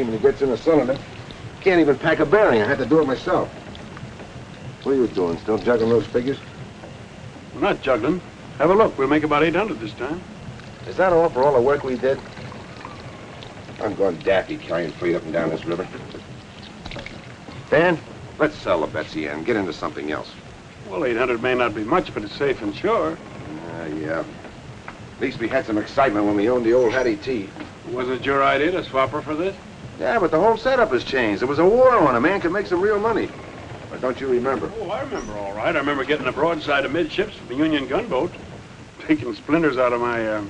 when he gets in a cylinder. Can't even pack a bearing. I had to do it myself. What are you doing? Still juggling those figures? We're not juggling. Have a look. We'll make about 800 this time. Is that all for all the work we did? I'm going daffy carrying freight up and down this river. Dan, let's sell the Betsy and get into something else. Well, 800 may not be much, but it's safe and sure. Yeah. At least we had some excitement when we owned the old Hattie T. Wasn't it your idea to swap her for this? Yeah, but the whole setup has changed. There was a war on. A man could make some real money. But don't you remember? Oh, I remember all right. I remember getting a broadside amidships from the Union gunboat, taking splinters out of my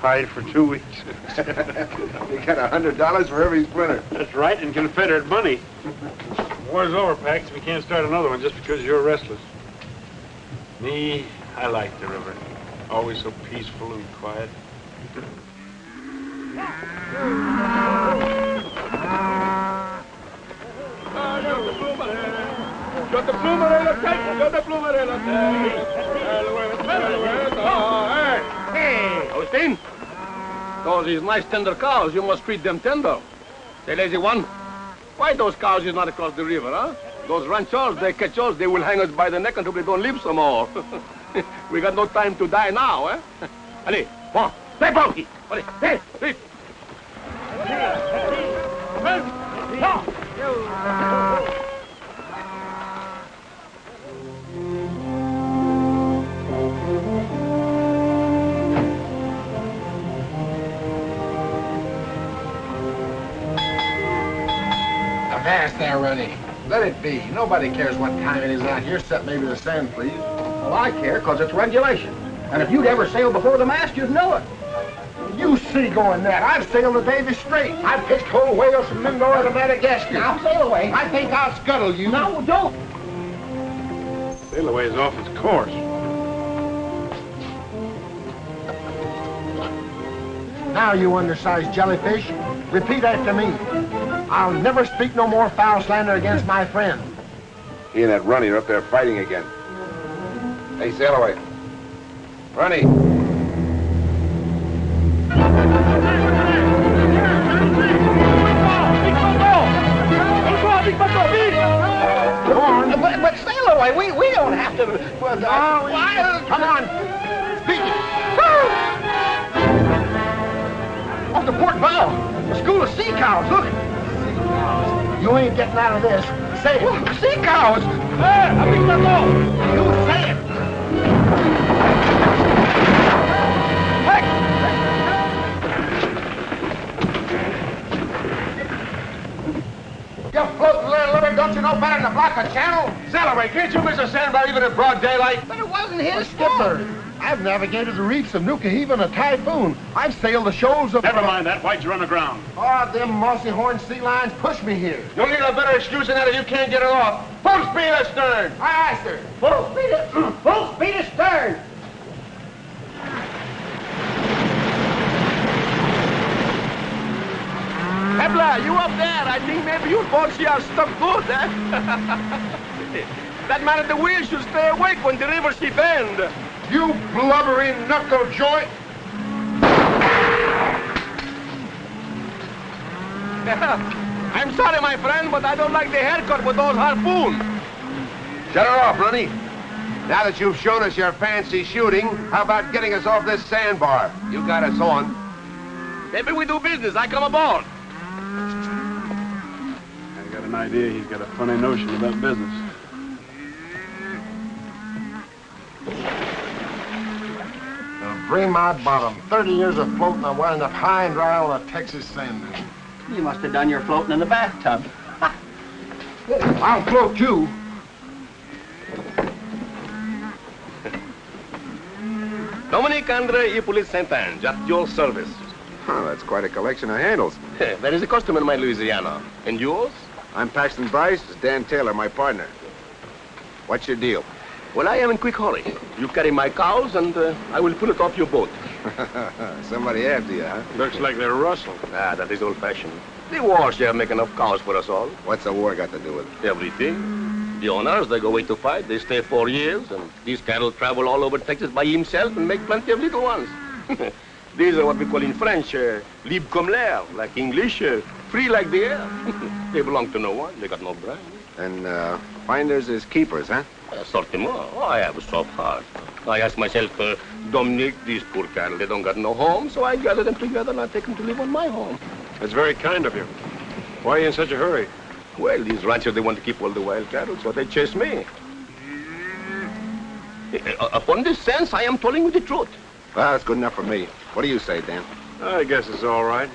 hide for 2 weeks. You got $100 for every splinter. That's right, in Confederate money. War's over, Pax. We can't start another one just because you're restless. Me, I like the river. Always so peaceful and quiet. Hey, Austin. Those is nice tender cows. You must treat them tender. Say, lazy one, why those cows is not across the river, huh? Those ranchers, they catch us, they will hang us by the neck until we don't live some more. We got no time to die now, eh? Allez, bon, stay funky. Allez, hey, hey. Avast there, Rennie. Let it be. Nobody cares what time it is out here, except maybe the sand, please. Well, I care, because it's regulation. And if you'd ever sailed before the mast, you'd know it. You see going that. I've sailed the Davis Strait. I've pitched whole whales from Mindoro to Madagascar. Now, sail away. I think I'll scuttle you. No, don't. Sail away is off its course. Now, you undersized jellyfish, repeat after me. I'll never speak no more foul slander against my friend. He and that Runny are up there fighting again. Hey, sail away. Runny. Go on. But sail away. We don't have to. Come on. Speak it. Off the port bow. A school of sea cows. Look. You ain't getting out of this. Say it. Sea cows. You say it. You floating little liver, don't you know better than to block a channel? Celebrate, can't you miss a sandbar even in broad daylight? But it wasn't his Skipper, I've navigated the reefs of Nuka Heave in a typhoon. I've sailed the shoals of... Never mind that. Why'd you run aground? Oh, them mossy horned sea lions pushed me here. You'll need a better excuse than that if you can't get it off. Full speed astern! Aye, aye, sir. Full speed astern. Hebla, you up there? I think maybe you both see our stuff good, eh? That man at the wheel should stay awake when the river she bend. You blubbering knuckle joint. I'm sorry, my friend, but I don't like the haircut with those harpoons. Shut her off, Runny. Now that you've shown us your fancy shooting, how about getting us off this sandbar? You got us on. Maybe we do business. I come aboard. I got an idea he's got a funny notion about business. Bring my bottom. 30 years of floating, I'm winding up high and dry on a Texas sand dune. You must have done your floating in the bathtub. I'll float too. Dominique Andre Hippolyte Saint-Ange, at your service. Oh, that's quite a collection of handles. That is a custom in my Louisiana. And yours? I'm Paxton Bryce. It's Dan Taylor, my partner. What's your deal? Well, I am in quick hurry. You carry my cows, and I will pull it off your boat. Somebody after you, huh? Looks like they're rustled. Ah, that is old-fashioned. The war shall make enough cows for us all. What's the war got to do with it? Everything. The owners, they go away to fight. They stay 4 years, and these cattle travel all over Texas by himself and make plenty of little ones. These are what we call in French, libre comme l'air, like English, free like the air. They belong to no one. They got no brand. And finders is keepers, huh? Certainement. Oh, I have a soft heart. I ask myself, Dominic, these poor cattle, they don't got no home, so I gather them together and I take them to live on my home. That's very kind of you. Why are you in such a hurry? Well, these ranchers, they want to keep all the wild cattle, so they chase me. Upon this sense, I am telling you the truth. Well, that's good enough for me. What do you say, Dan? I guess it's all right.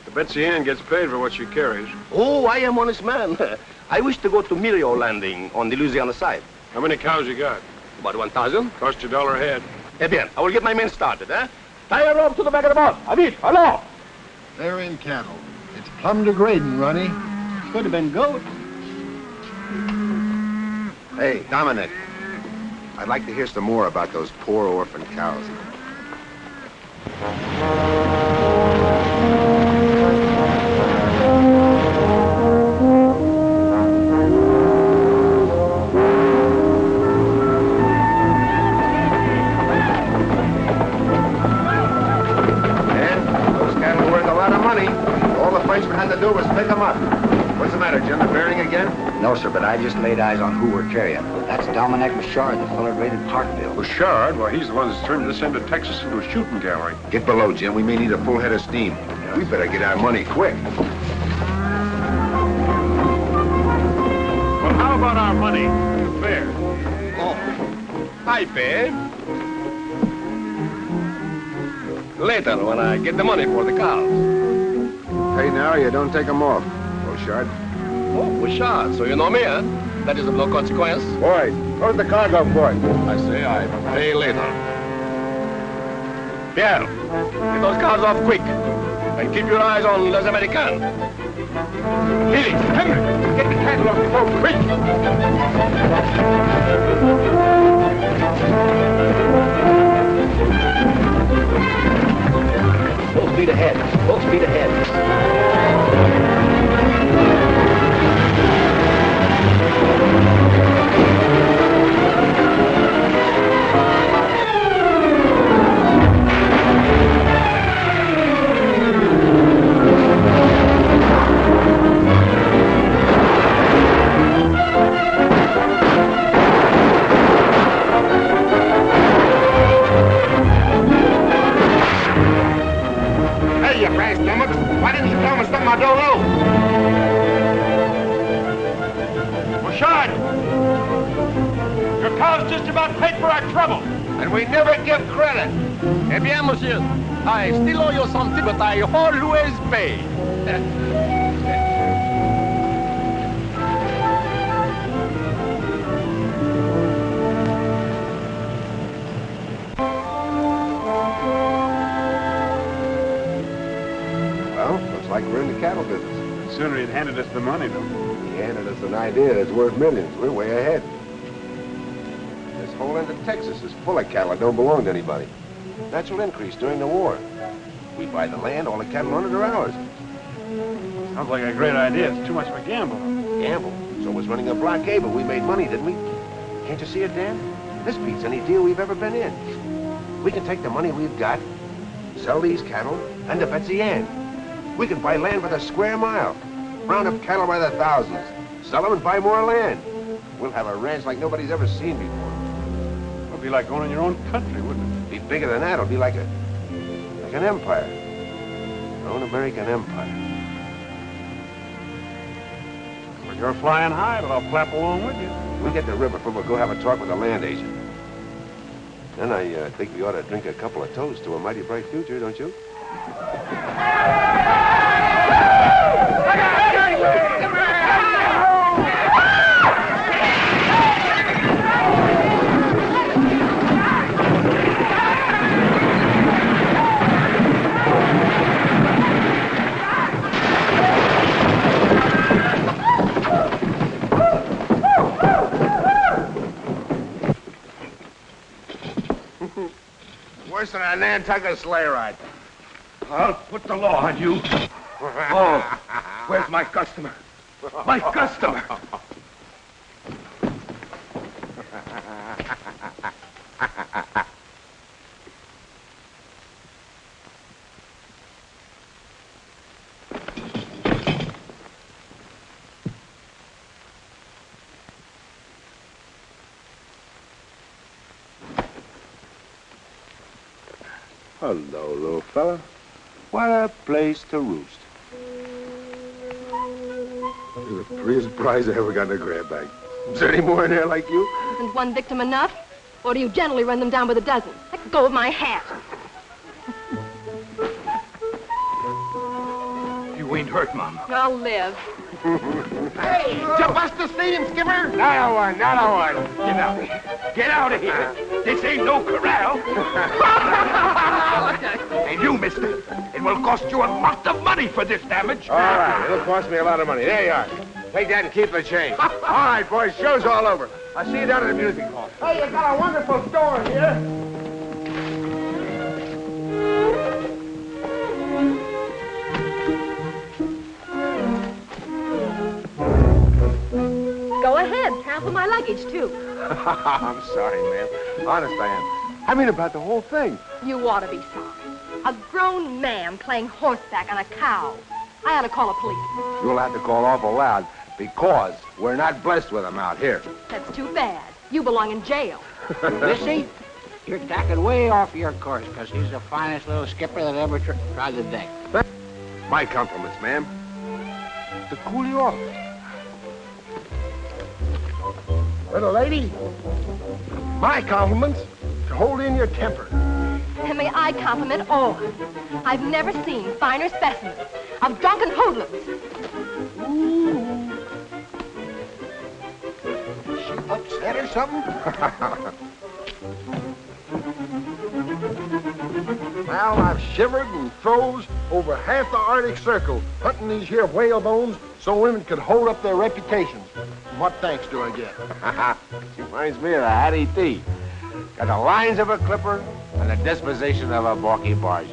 The Betsy Ann gets paid for what she carries. Oh, I am honest man. I wish to go to Mirio Landing on the Louisiana side. How many cows you got? About 1,000. Cost you $1 a head. Eh bien, I will get my men started, eh? Tie a rope to the back of the boat. Avit, hello! They're in cattle. It's plumb degrading, Ronnie. Could have been goat. Hey, Dominic. I'd like to hear some more about those poor orphan cows. Frenchman had to do was pick them up. What's the matter, Jim? The bearing again? No, sir, but I just laid eyes on who we're carrying. That's Dominic Bouchard, the fellow raided Parkville. Bouchard? Well, he's the one that's turned this end of Texas into a shooting gallery. Get below, Jim. We may need a full head of steam. We better get our money quick. Well, how about our money? The fare. Oh, I pay. Later, when I get the money for the cows. Pay now or you don't take them off, Bouchard. Oh, Bouchard, so you know me, huh? That is of no consequence. Boy, where's the cargo, boy? I say I pay later. Pierre, get those cows off quick. And keep your eyes on Les Americans. Felix, Henry, get the cattle off the boat, quick! Full speed ahead. Full speed ahead. Why didn't you tell me something I don't know? Bouchard! Your cow's just about paid for our trouble. And we never give credit. Eh bien, monsieur. I still owe you something, but I always pay. Like we're in the cattle business. Sooner he'd handed us the money, though. He handed us an idea that's worth millions. We're way ahead. This whole end of Texas is full of cattle that don't belong to anybody. Natural increase during the war. We buy the land, all the cattle on it are ours. Sounds like a great idea. It's too much of a gamble. Gamble? So was running a blockade, but we made money, didn't we? Can't you see it, Dan? This beats any deal we've ever been in. We can take the money we've got, sell these cattle, and the Betsy Ann. We can buy land by the square mile, round up cattle by the thousands, sell them and buy more land. We'll have a ranch like nobody's ever seen before. It'd be like owning your own country, wouldn't it? Be bigger than that. It'll be like an empire. Our own American empire. Well, you're flying high, but I'll clap along with you. We'll get the river, but we'll go have a talk with the land agent. Then I think we ought to drink a couple of toasts to a mighty bright future, don't you? Worse than a Nantucket sleigh ride. I'll put the law on you. Oh, where's my customer? My customer! Hello, little fella. What a place to roost. You're the prettiest prize I ever got in a grab bag. Is there any more in there like you? Isn't one victim enough? Or do you generally run them down by the dozen? Let go of my hat. You ain't hurt, Mama. I'll live. Hey, did you bust the steam, Skipper? Not a one, not a one. Get out of here. Get out of here. This ain't no corral. And you, mister, it will cost you a lot of money for this damage. All right, it'll cost me a lot of money. There you are. Take that and keep the change. All right, boys, show's all over. I'll see you down at the music hall. Hey, you got a wonderful store here. Go ahead. Half of my luggage, too. I'm sorry, ma'am. Honest, I am. I mean about the whole thing. You ought to be sorry. A grown man playing horseback on a cow. I ought to call a police. You'll have to call awful loud because we're not blessed with them out here. That's too bad. You belong in jail. Missy, you're tacking way off your course, because he's the finest little skipper that ever tried the deck. My compliments, ma'am. To cool you off. Little lady, my compliments to hold in your temper. And may I compliment all. I've never seen finer specimens of drunken hoodlums. Ooh. Is she upset or something? Well, I've shivered and froze over half the Arctic Circle hunting these here whale bones so women could hold up their reputations. And what thanks do I get? Reminds me of the Hattie T. Got the lines of a clipper and the disposition of a balky barge.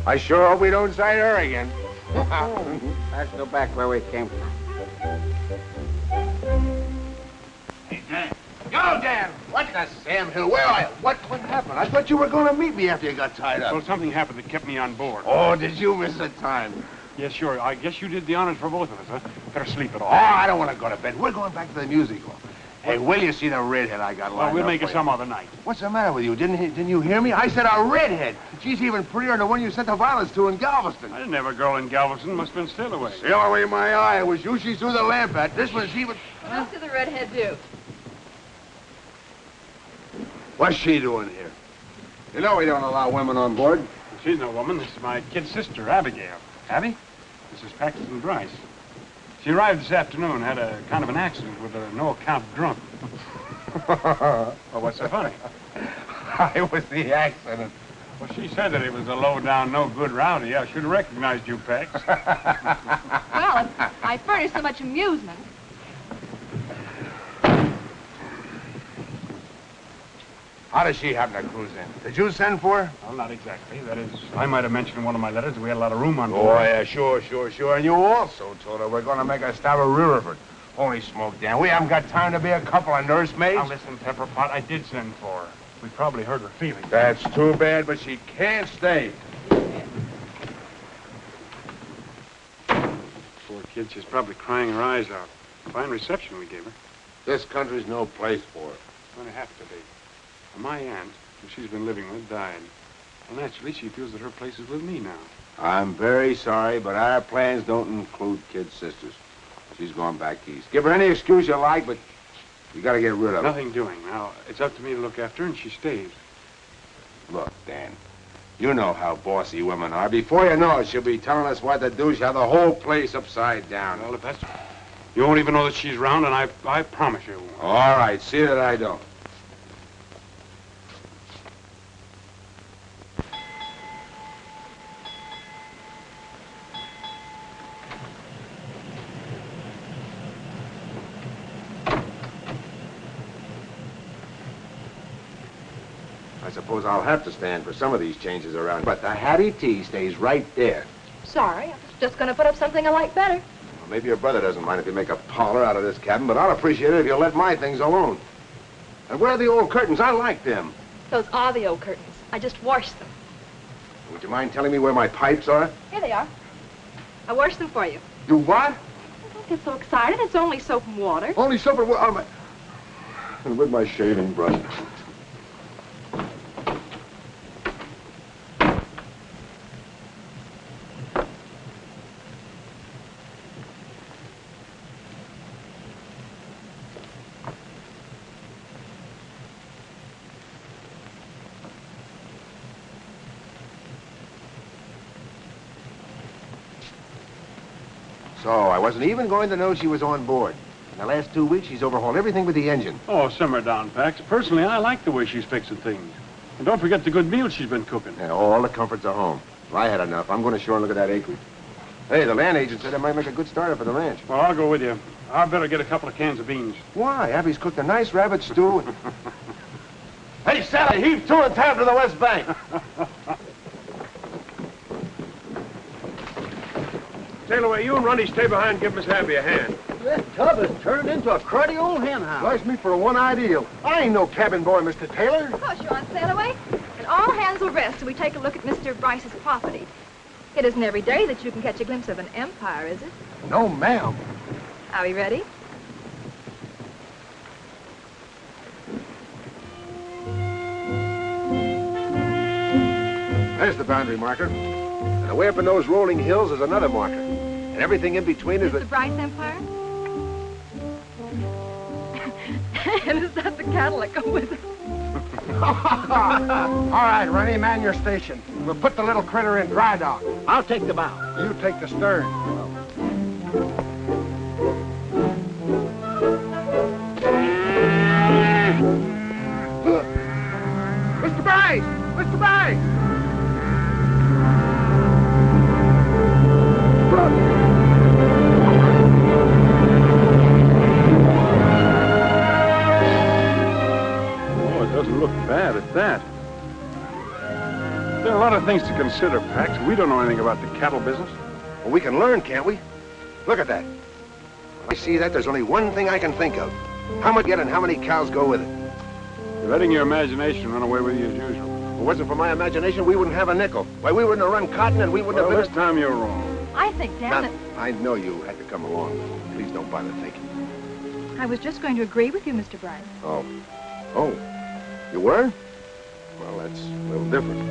I sure hope we don't sight her again. Let's go back where we came from. Hey, Dan. Yo, Dan. What the Sam Hill? Where are you? What happened? I thought you were going to meet me after you got tied up. Well, something happened that kept me on board. Oh, did you miss the time? Yes, sure. I guess you did the honors for both of us, huh? Better sleep it Oh, off. I don't want to go to bed. We're going back to the music hall. Hey, will you see the redhead I got lined Well, we'll up make it for some you? other night. What's the matter with you? Didn't you hear me? I said a redhead. She's even prettier than the one you sent the violets to in Galveston. I didn't have a girl in Galveston. Must have been still away. Sail away my eye. It was you she threw the lamp at. This one's even... What else did the redhead do? What's she doing here? You know we don't allow women on board. She's no woman. This is my kid sister, Abigail. Abby? This is Paxton Bryce. She arrived this afternoon, had a kind of an accident with a no-account drunk. Well, what's so funny? I was the accident. Well, she said that it was a low-down, no-good rowdy. I should have recognized you, Pax. Well, if I furnish so much amusement. How does she happen to cruise in? Did you send for her? Well, not exactly. That is, I might have mentioned in one of my letters that we had a lot of room on Oh, board. yeah, sure. And you also told her we're going to make a stop at Riverford. Holy smoke, Dan. We haven't got time to be a couple of nursemaids. Now, listen, Pepperpot, I did send for her. We probably hurt her feelings. That's too bad, but she can't stay. Poor kid, she's probably crying her eyes out. Fine reception we gave her. This country's no place for her. It's going to have to be. My aunt, who she's been living with, died. Well, naturally, she feels that her place is with me now. I'm very sorry, but our plans don't include kid sisters. She's going back east. Give her any excuse you like, but you got to get rid of her. Nothing doing. Now, it's up to me to look after her, and she stays. Look, Dan, you know how bossy women are. Before you know it, she'll be telling us what to do. She'll have the whole place upside down. Well, if that's... You won't even know that she's around, and I promise you won't. All right, see that I don't. I suppose I'll have to stand for some of these changes around. But the Hattie T stays right there. Sorry, I was just going to put up something I like better. Well, maybe your brother doesn't mind if you make a parlor out of this cabin, but I'll appreciate it if you'll let my things alone. And where are the old curtains? I like them. Those are the old curtains. I just washed them. Would you mind telling me where my pipes are? Here they are. I washed them for you. You what? Don't get so excited. It's only soap and water. Only soap and water. And with my shaving brush. So I wasn't even going to know she was on board. In the last 2 weeks, she's overhauled everything with the engine. Oh, simmer down, Pax. Personally, I like the way she's fixing things. And don't forget the good meals she's been cooking. Yeah, all the comforts are home. If I had enough, I'm going ashore and look at that acreage. Hey, the land agent said it might make a good starter for the ranch. Well, I'll go with you. I better get a couple of cans of beans. Why? Abby's cooked a nice rabbit stew. Hey, Sally, heave to and tab to the west bank. Sail away. You and Ronnie stay behind and give Miss Abby a hand. This tub has turned into a cruddy old hen house. Slice me for a one ideal. I ain't no cabin boy, Mr. Taylor. Of course you're on Sailaway. And all hands will rest till we take a look at Mr. Bryce's property. It isn't every day that you can catch a glimpse of an empire, is it? No, ma'am. Are we ready? There's the boundary marker. And away up in those rolling hills is another marker. And everything in between is the Bryce Empire? And is that the cattle that go with it? All right, Rennie, man your station. We'll put the little critter in dry dock. I'll take the bow. You take the stern. Mr. Bryce! Mr. Bryce! Oh, it doesn't look bad at that. There are a lot of things to consider, Pax. We don't know anything about the cattle business. Well, we can learn, can't we? Look at that. When I see that, there's only one thing I can think of. How much get and how many cows go with it? You're letting your imagination run away with you as usual. If it wasn't for my imagination, we wouldn't have a nickel. Why, we wouldn't have run cotton and we wouldn't Well, have this time you're wrong. I think, Dan, that I know you had to come along. Please don't bother thinking. I was just going to agree with you, Mr. Bryce. Oh. Oh. You were? Well, that's a little different.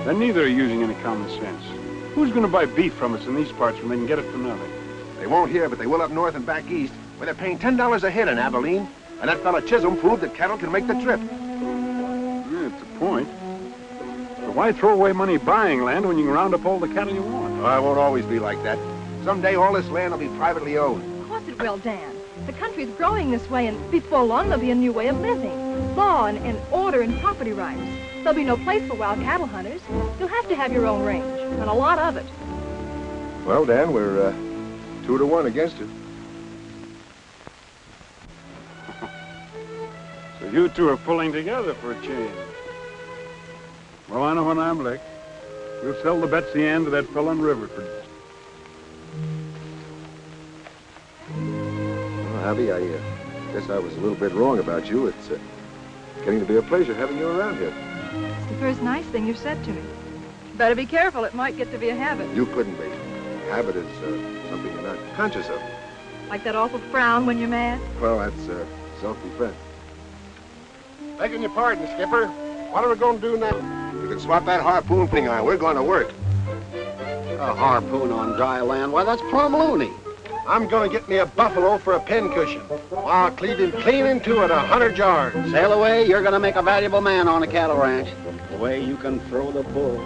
Then neither are using any common sense. Who's going to buy beef from us in these parts when they can get it for nothing? They won't here, but they will up north and back east, where they're paying $10 a head in Abilene. And that fella Chisholm proved that cattle can make the trip. Yeah, it's a point. But why throw away money buying land when you can round up all the cattle you want? Oh, it won't always be like that. Someday all this land will be privately owned. Of course it will, Dan. The country's growing this way, and before long there'll be a new way of living. Law and order and property rights. There'll be no place for wild cattle hunters. You'll have to have your own range, and a lot of it. Well, Dan, we're 2-1 against it. So you two are pulling together for a change. Well, I know when I'm licked. We'll sell the Betsy Ann to that fellow in Riverford. Well, Abby, I guess I was a little bit wrong about you. It's getting to be a pleasure having you around here. It's the first nice thing you've said to me. Better be careful. It might get to be a habit. You couldn't be. Habit is something you're not conscious of. Like that awful frown when you're mad. Well, that's self-defense. Begging your pardon, Skipper. What are we going to do now? You can swap that harpoon thing on. We're going to work. A harpoon on dry land? Why, that's plumb loony. I'm going to get me a buffalo for a pincushion. I'll cleave him clean into it 100 yards. Sail away, you're going to make a valuable man on a cattle ranch. The way you can throw the bull.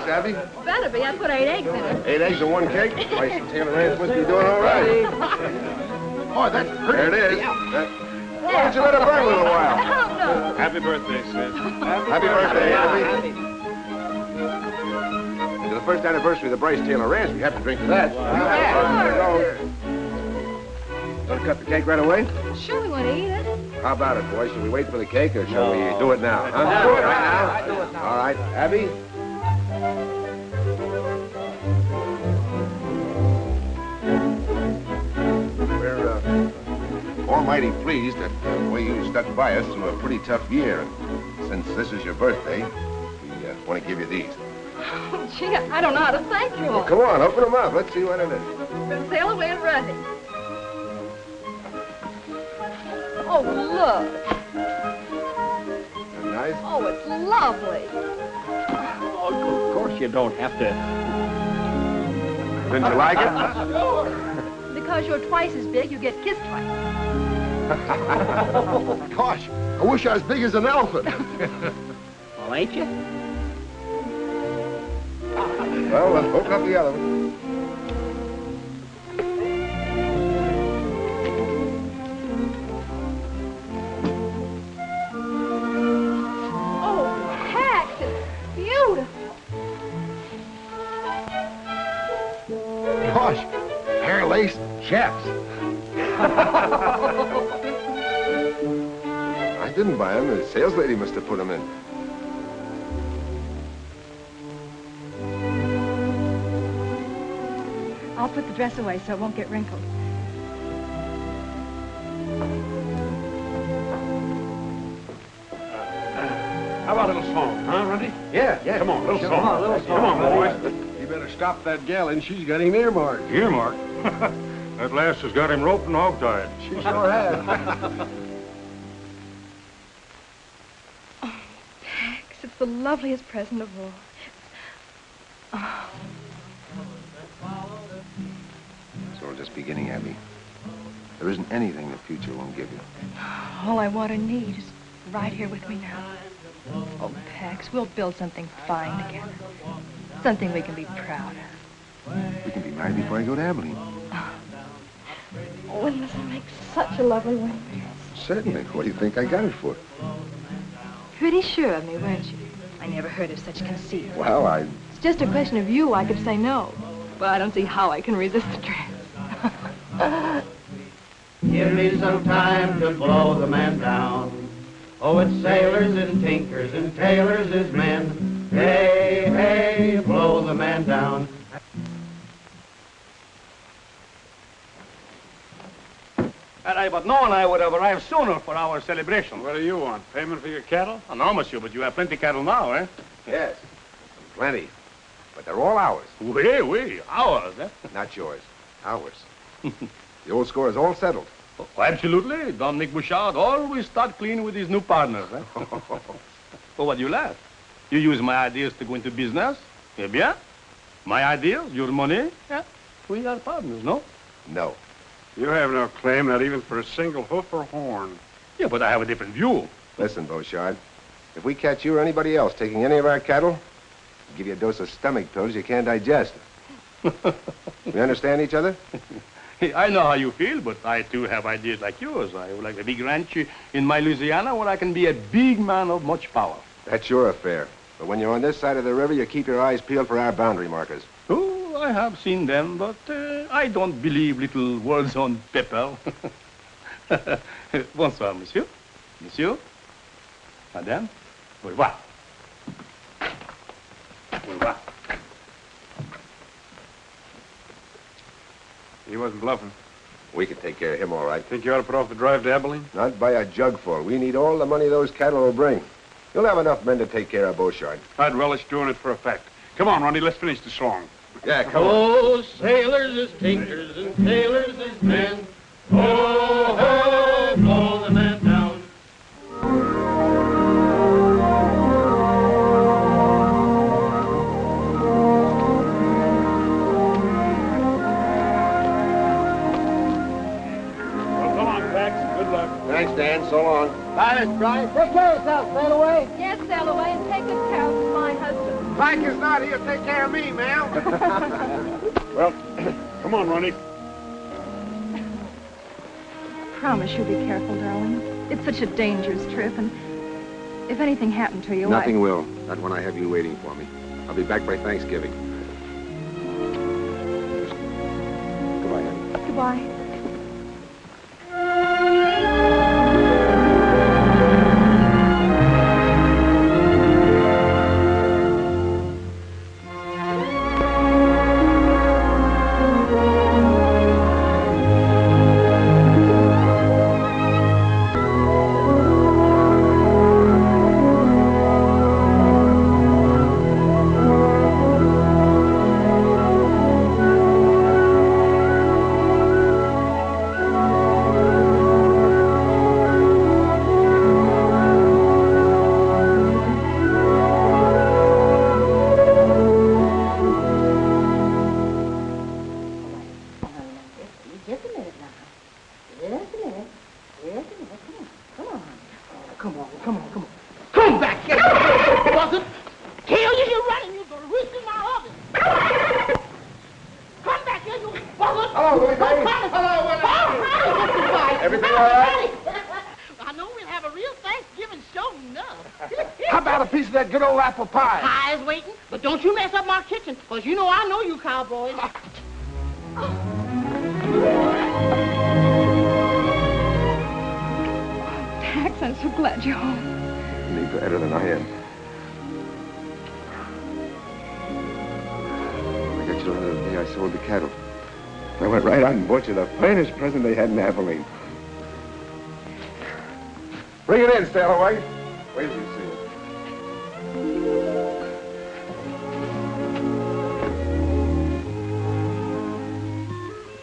Abby? Better be. I put 8 eggs in it. 8 eggs and 1 cake? Why, some Taylor Ranch must be doing all right. Oh, that's pretty. There it is. Why don't you let it burn a little while? Oh, no. Happy birthday, Sid. Happy birthday, Abby. You're the first anniversary of the Bryce Taylor Ranch. We have to drink to that. Want to cut the cake right away? Sure, we want to eat it. How about it, boys? Shall we wait for the cake, or shall we do it now? Huh? Do it right now. I do it now. All right. Abby? We're almighty pleased that the way you stuck by us through a pretty tough year. And since this is your birthday, we want to give you these. Oh, gee, I don't know how to thank you all. Come on, open them up. Let's see what it is. Sail away and run it. Oh, look. Isn't that nice? Oh, it's lovely. Oh, of course you don't have to. Didn't you like it? Because you're twice as big, you get kissed twice. Gosh, I wish I was big as an elephant. Well, ain't you? Well, open up the other one. Oh, Pax, it's beautiful. Gosh, hair lace chaps. I didn't buy them. The sales lady must have put them in. I'll put the dress away so it won't get wrinkled. How about a little song, huh, Runty? Yeah. Come on, little Sure. song. Come on, boys. You better stop that gal in. She's got him earmarked. Earmark? That lass has got him roped and hog-tied. She sure has. Oh, Pax, it's the loveliest present of all. Oh. It's all just beginning, Abby. There isn't anything the future won't give you. All I want or need is right here with me now. Oh, Pax, we'll build something fine together. Something we can be proud of. We can be married before I go to Abilene. Oh, wouldn't this make such a lovely ring? Certainly. What do you think I got it for? Pretty sure of me, weren't you? I never heard of such conceit. Well, It's just a question of you. I could say no. But I don't see how I can resist the dress. Give me some time to blow the man down. Oh, it's sailors and tinkers and tailors is men. Hey, hey, blow the man down. But no one I would have arrived sooner for our celebration. What do you want? Payment for your cattle? Oh, no, monsieur, but you have plenty cattle now, eh? yes. Plenty. But they're all ours. Oui, ours, eh? Not yours. Ours. The old score is all settled. Oh, absolutely. Dominic Bouchard always start clean with his new partners, eh? For what you laugh? You use my ideas to go into business? Eh bien? My ideas, your money? Yeah. We are partners, no? No. You have no claim, not even for a single hoof or horn. Yeah, but I have a different view. Listen, Beauchard. If we catch you or anybody else taking any of our cattle, we'll give you a dose of stomach pills you can't digest. We understand each other? I know how you feel, but I too have ideas like yours. I would like a big ranch in my Louisiana where I can be a big man of much power. That's your affair. But when you're on this side of the river, you keep your eyes peeled for our boundary markers. Oh, I have seen them, but I don't believe little words on paper. Bonsoir, monsieur. Monsieur. Madame. Au revoir. Au revoir. He wasn't bluffing. We can take care of him all right. Think you ought to put off the drive to Abilene? Not by a jugful. We need all the money those cattle will bring. You'll have enough men to take care of Beauchard. I'd relish doing it for a fact. Come on, Ronnie, let's finish the song. Yeah, come on. Oh, sailors is tinkers and tailors is men. Oh, ho, blow the man down. Well, come on, Pax. Good luck. Thanks, Dan. So long. Bye, Miss Bryce. Take care of yourself. Sail away. Yes, sail away and take good care of my husband. Mike is not here. Take care of me, ma'am. Well, come on, Ronnie. Promise you'll be careful, darling. It's such a dangerous trip, and if anything happened to you, Nothing will. Not when I have you waiting for me. I'll be back by Thanksgiving. Why? Cowboys. Tex, I'm so glad you're home. Any better than I am. I got you the other day I sold the cattle. I went right out and bought you the finest present they had in Abilene. Bring it in, Stallaway. Wait till you see it.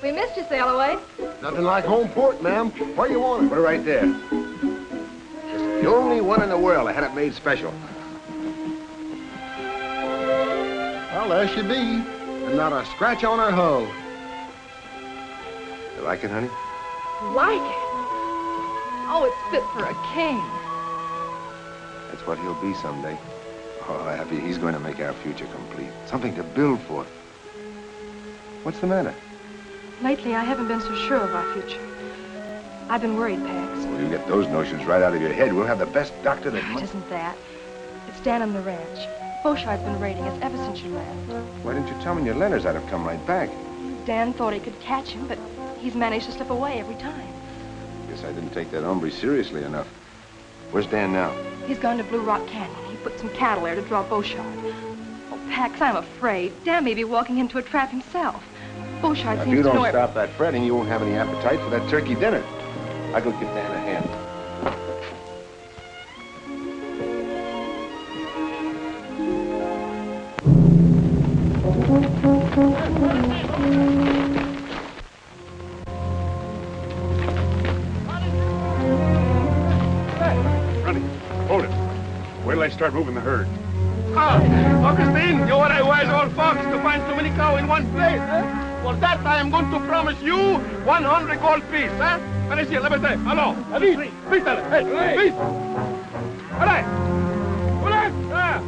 We missed you, Sailaway. Nothing like home port, ma'am. Where you want it? Put it right there. It's the only one in the world I had it made special. Well, there she be. And not a scratch on her hull. You like it, honey? Like it? Oh, it's fit for a king. That's what he'll be someday. Oh, Abby, he's going to make our future complete. Something to build for. What's the matter? Lately, I haven't been so sure of our future. I've been worried, Pax. Well, you get those notions right out of your head. We'll have the best doctor that... It isn't that. It's Dan on the ranch. Beauchart's been raiding us ever since you left. Why didn't you tell me your letters? I'd have come right back. Dan thought he could catch him, but he's managed to slip away every time. Guess I didn't take that hombre seriously enough. Where's Dan now? He's gone to Blue Rock Canyon. He put some cattle there to draw Beauchart. Oh, Pax, I'm afraid. Dan may be walking into a trap himself. Beauchart seems to know... If you don't stop that fretting, you won't have any appetite for that turkey dinner. I'll go give Dan a hand. Hold it. Wait till I start moving the herd. Augustine, you're a wise old fox to find so many cows in one place, eh? For that, I am going to promise you 100 gold piece, eh? Allez, let me say, hello. Vite, vite, hey, vite. Allez. Allez, ah.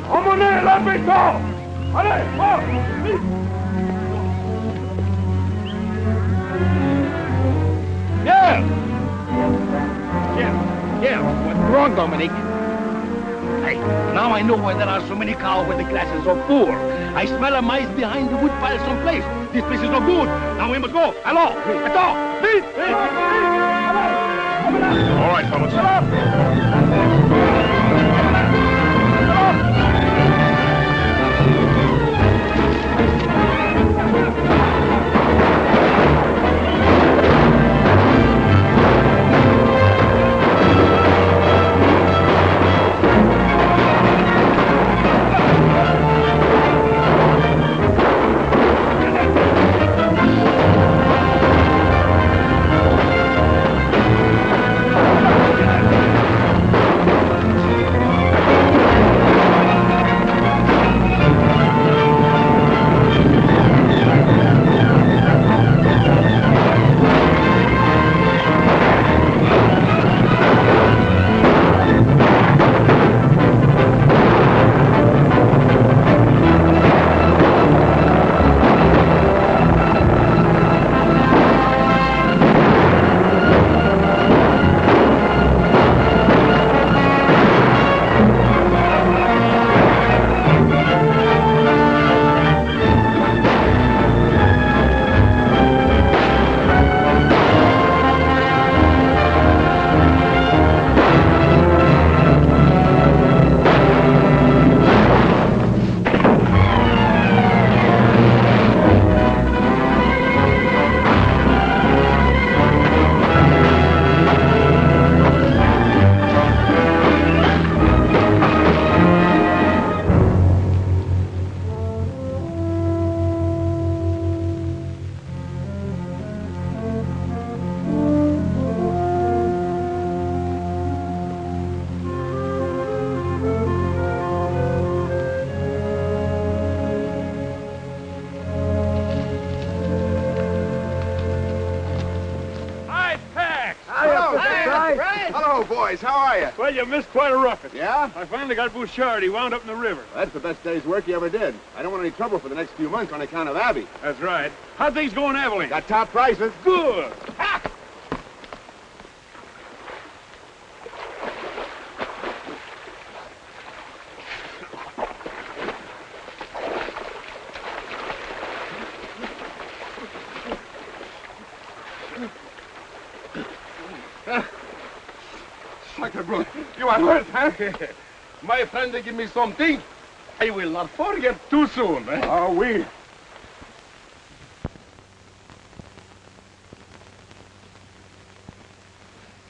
Emmenez la béton. Allez, oh, vite. Yeah. Yeah, what's wrong, Dominic? Hey, now I know why there are so many cows when the glasses are full. I smell a mice behind the wood pile someplace. This place is no good. Now we must go. Hello, attends, vite, vite, vite. All right, fellas. Hello, boys. How are you? Well, you missed quite a roughing. Yeah? I finally got Bouchard. He wound up in the river. Well, that's the best day's work you ever did. I don't want any trouble for the next few months on account of Abby. That's right. How'd things go in Abilene? Got top prices. Good. Ha! Sucker, bro. You are hurt, huh? My friend, they give me something. I will not forget too soon. Eh? Oh, we.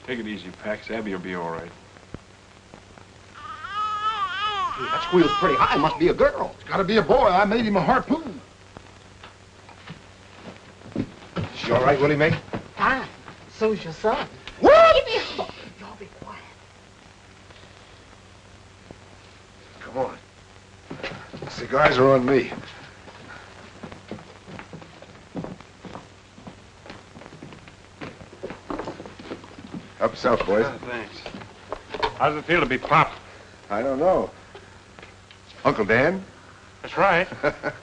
Take it easy, Pax. Abby will be all right. That squeal's pretty high. Must be a girl. It's got to be a boy. I made him a harpoon. She all right, Willie Mae? Fine. So's your son. What? Y'all be quiet. Come on. Cigars are on me. Up south, boys. Thanks. How's it feel to be Pop? I don't know. Uncle Dan? That's right.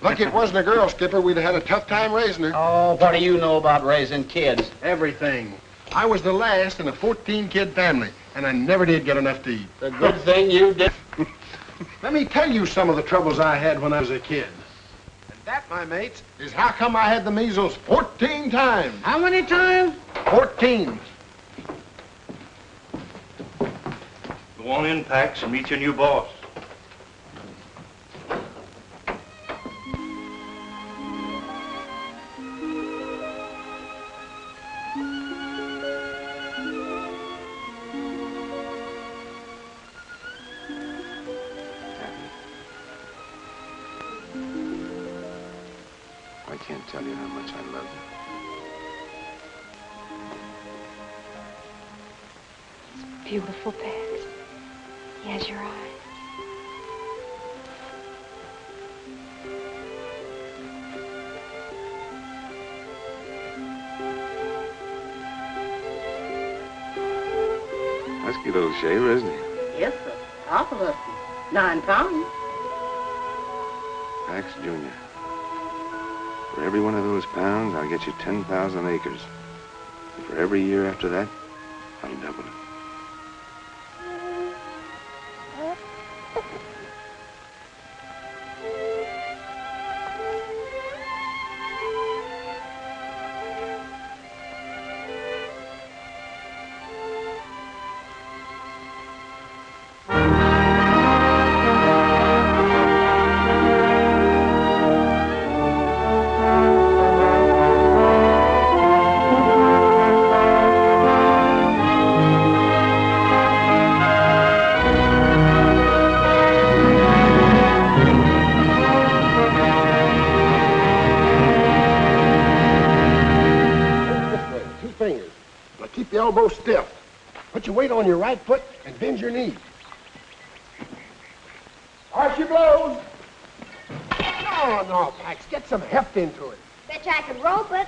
Lucky it wasn't a girl, Skipper. We'd have had a tough time raising her. Oh, what do you know about raising kids? Everything. I was the last in a 14-kid family, and I never did get enough to eat. The good thing you did. Let me tell you some of the troubles I had when I was a kid. And that, my mates, is how come I had the measles 14 times. How many times? 14. Go on in, Pax, and meet your new boss. I can't tell you how much I love you. Beautiful, Pax. He has your eyes. Husky little shaver, isn't he? Yes, sir. Awful husky. 9 pounds. Pax Jr. For every one of those pounds, I'll get you 10,000 acres. And for every year after that, I'll double it. Elbow stiff. Put your weight on your right foot and bend your knee. Arch your blows. No, Pax. Get some heft into it. Bet you I could rope it.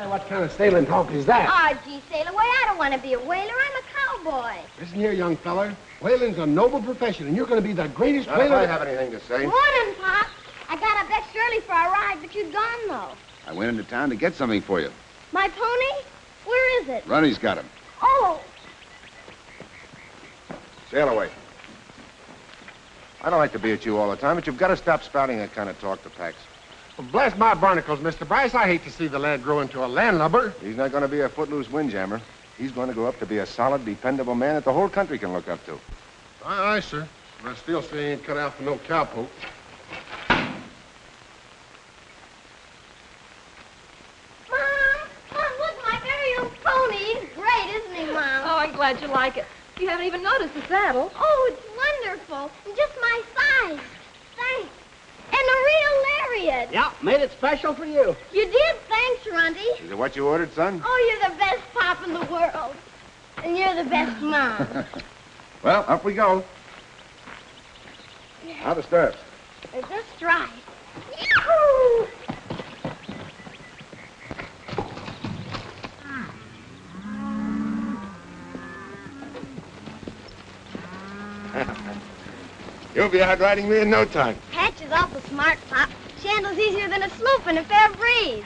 What kind of sailing talk is that? Oh, gee, sail away. I don't want to be a whaler. I'm a cowboy. Listen here, young feller. Whaling's a noble profession, and you're going to be the greatest whaler. If I have anything to say. Morning, Pop. I got up extra early for a ride, but you'd gone, though. I went into town to get something for you. My pony? Where is it? Ronnie's got him. Oh, Sail away. I don't like to be at you all the time, but you've got to stop spouting that kind of talk to Pax. Well, bless my barnacles, Mr. Bryce. I hate to see the lad grow into a landlubber. He's not going to be a footloose windjammer. He's going to grow up to be a solid, dependable man that the whole country can look up to. Aye, sir. But I still say he ain't cut out for no cowpoke. Mom, look, my very own pony. He's great, isn't he, Mom? Oh, I'm glad you like it. You haven't even noticed the saddle. Oh, it's wonderful. And just my size. Thanks. And a real lariat. Yeah, made it special for you. You did. Thanks, Runty. Is it what you ordered, son? Oh, you're the best pop in the world. And you're the best mom. Well, up we go. How the stirrups? They're just right. Yahoo! You'll be out riding me in no time. Patch is awful smart, Pop. She handles easier than a sloop in a fair breeze.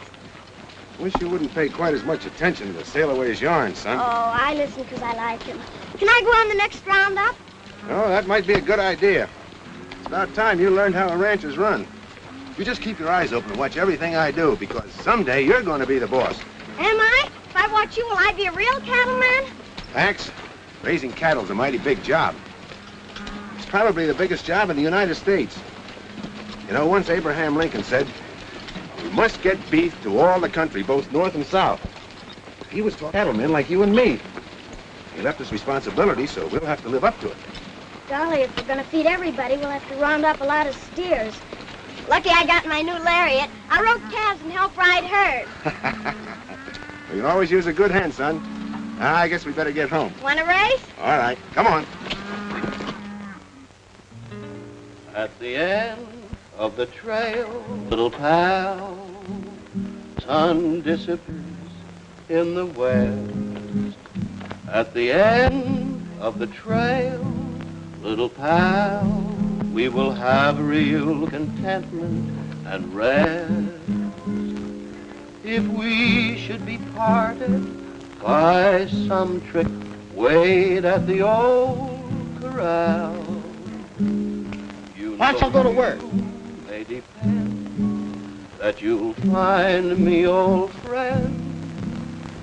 Wish you wouldn't pay quite as much attention to Sail Away's yarn, son. Oh, I listen because I like him. Can I go on the next roundup? Oh, that might be a good idea. It's about time you learned how a ranch is run. You just keep your eyes open and watch everything I do, because someday you're going to be the boss. Am I? If I watch you, will I be a real cattleman? Max, raising cattle's a mighty big job. It's probably the biggest job in the United States. You know, once Abraham Lincoln said, "We must get beef to all the country, both north and south." He was talking to cattlemen like you and me. He left us responsibility, so we'll have to live up to it. Golly, if we're going to feed everybody, we'll have to round up a lot of steers. Lucky I got my new lariat. I rope calves and help ride herd. You can always use a good hand, son. I guess we better get home. Want a race? All right, come on. At the end of the trail, little pal, sun disappears in the west. At the end of the trail, little pal, we will have real contentment and rest. If we should be parted by some trick, wait at the old corral. Why don't you go to work? May depend that you'll find me, old friend,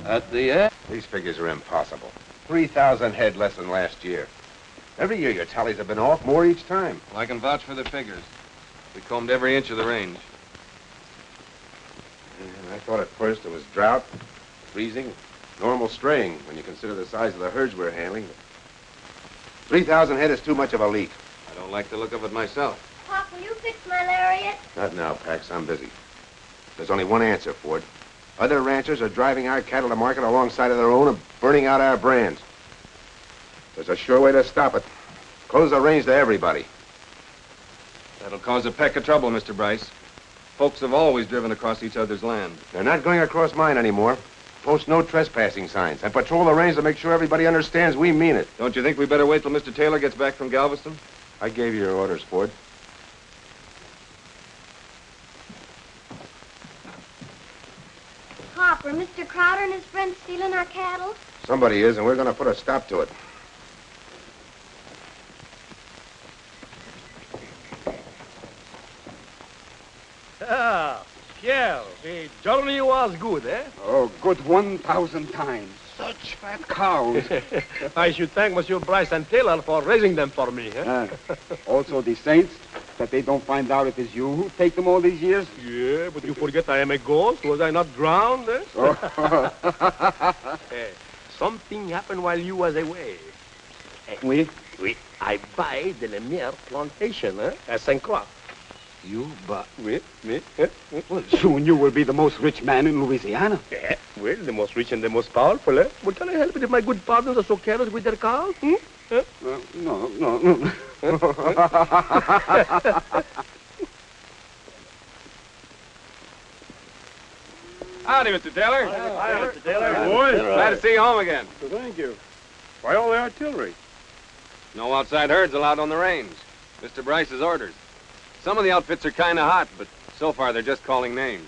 at the end. These figures are impossible. 3,000 head less than last year. Every year your tallies have been off more each time. Well, I can vouch for the figures. We combed every inch of the range. And I thought at first it was drought, freezing, normal straying when you consider the size of the herds we're handling. 3,000 head is too much of a leap. I don't like the look of it myself. Pop, will you fix my lariat? Not now, Pax. I'm busy. There's only one answer, Ford. Other ranchers are driving our cattle to market alongside of their own and burning out our brands. There's a sure way to stop it. Close the range to everybody. That'll cause a peck of trouble, Mr. Bryce. Folks have always driven across each other's land. They're not going across mine anymore. Post no trespassing signs and patrol the range to make sure everybody understands we mean it. Don't you think we better wait till Mr. Taylor gets back from Galveston? I gave you your orders, Ford. Pop, are Mr. Crowder and his friends stealing our cattle? Somebody is, and we're going to put a stop to it. Ah, Pierre, the journey was good, eh? Oh, good 1,000 times. Such fat cows. I should thank Monsieur Bryce and Taylor for raising them for me, eh? Also the saints, that they don't find out it is you who take them all these years. Yeah, but you forget I am a ghost. Was I not drowned, eh? Hey, something happened while you was away. Oui? Oui. I buy the Lemire plantation, eh? At St. Croix. You, but... Oui. Well, soon you will be the most rich man in Louisiana. Yeah, well, the most rich and the most powerful, eh? But can I help it if my good partners are so careless with their cows? Hmm? Eh? No. Howdy, Mr. Taylor. Hi, Mr. Taylor. Boys, glad to see you home again. Thank you. Why all the artillery? No outside herds allowed on the range. Mr. Bryce's orders. Some of the outfits are kind of hot, but so far they're just calling names.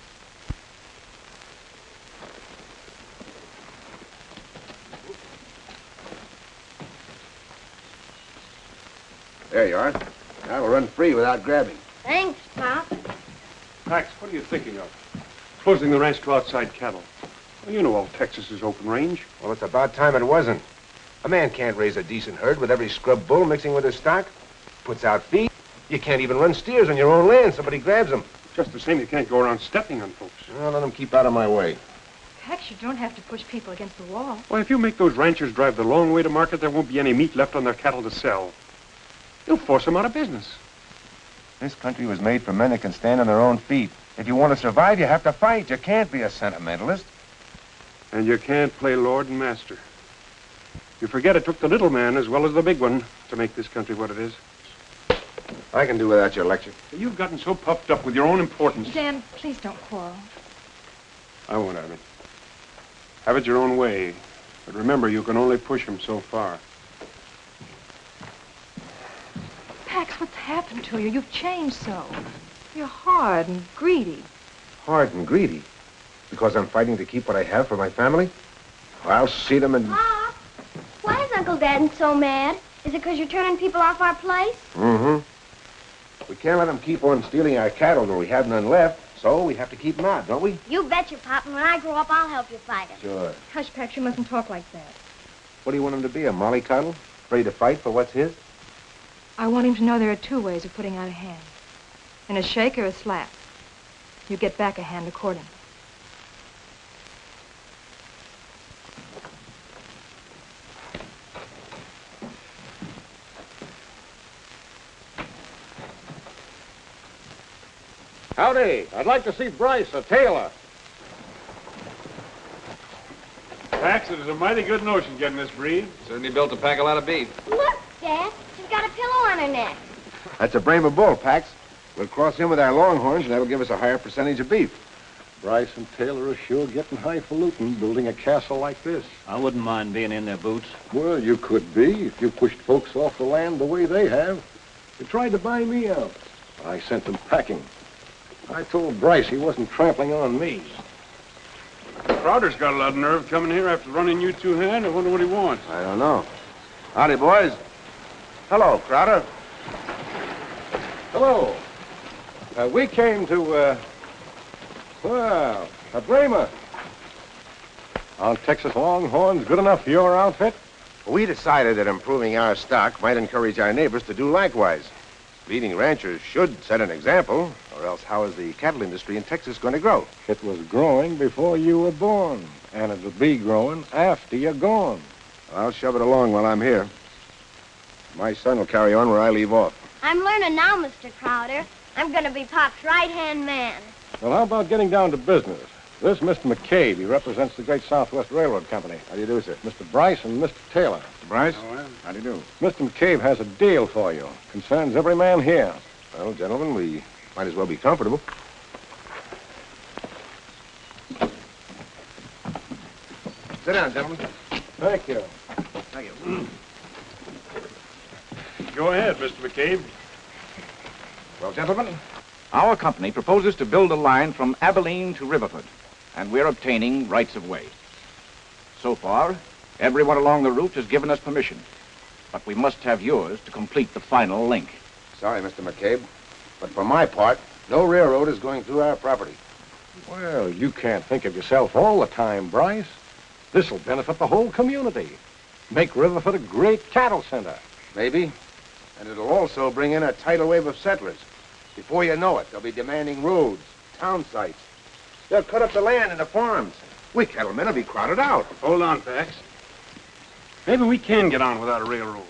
There you are. Now we'll run free without grabbing. Thanks, Pop. Max, what are you thinking of? Closing the ranch to outside cattle. Well, you know all Texas is open range. Well, it's about time it wasn't. A man can't raise a decent herd with every scrub bull mixing with his stock. Puts out feed. You can't even run steers on your own land. Somebody grabs them. Just the same, you can't go around stepping on folks. Well, let them keep out of my way. Heck, you don't have to push people against the wall. Well, if you make those ranchers drive the long way to market, there won't be any meat left on their cattle to sell. You'll force them out of business. This country was made for men that can stand on their own feet. If you want to survive, you have to fight. You can't be a sentimentalist. And you can't play lord and master. You forget it took the little man as well as the big one to make this country what it is. I can do without your lecture. You've gotten so puffed up with your own importance. Dan, please don't quarrel. I won't have it. Have it your own way. But remember, you can only push him so far. Pax, Pax, what's happened to you? You've changed so. You're hard and greedy. Hard and greedy? Because I'm fighting to keep what I have for my family? Well, I'll see them and... Pop, why is Uncle Dad so mad? Is it because you're turning people off our place? Mm-hmm. We can't let them keep on stealing our cattle when we have none left, so we have to keep them out, don't we? You betcha, Pop, and when I grow up, I'll help you fight them. Sure. Hush, Pax, you mustn't talk like that. What do you want him to be, a mollycoddle? Afraid to fight for what's his? I want him to know there are two ways of putting out a hand. In a shake or a slap. You get back a hand accordingly. Howdy. I'd like to see Bryce, a tailor. Pax, it is a mighty good notion getting this breed. Certainly built to pack a lot of beef. Look, Dad. She's got a pillow on her neck. That's a Brahma bull, Pax. We'll cross in with our longhorns, and that'll give us a higher percentage of beef. Bryce and Taylor are sure getting highfalutin building a castle like this. I wouldn't mind being in their boots. Well, you could be if you pushed folks off the land the way they have. They tried to buy me out. I sent them packing. I told Bryce he wasn't trampling on me. Crowder's got a lot of nerve coming here after running you two-hand. I wonder what he wants. I don't know. Howdy, boys. Hello, Crowder. Hello. We came to, a Brahma. Are Texas Longhorns good enough for your outfit? We decided that improving our stock might encourage our neighbors to do likewise. Leading ranchers should set an example, or else how is the cattle industry in Texas going to grow? It was growing before you were born, and it'll be growing after you're gone. I'll shove it along while I'm here. My son will carry on where I leave off. I'm learning now, Mr. Crowder. I'm going to be Pop's right-hand man. Well, how about getting down to business? This Mr. McCabe, he represents the Great Southwest Railroad Company. How do you do, sir? Mr. Bryce and Mr. Taylor. Mr. Bryce? Oh, well. How do you do? Mr. McCabe has a deal for you. Concerns every man here. Well, gentlemen, we might as well be comfortable. Sit down, gentlemen. Thank you. Thank you. Go ahead, Mr. McCabe. Well, gentlemen, Our company proposes to build a line from Abilene to Riverford, and we're obtaining rights of way. So far, everyone along the route has given us permission, but we must have yours to complete the final link. sorry, Mr. McCabe, but for my part, no railroad is going through our property. Well, you can't think of yourself all the time, Bryce. This'll benefit the whole community. Make Riverford a great cattle center. Maybe. And it'll also bring in a tidal wave of settlers. Before you know it, they'll be demanding roads, town sites. They'll cut up the land into farms. We cattlemen will be crowded out. Hold on, Pax. Maybe we can get on without a railroad.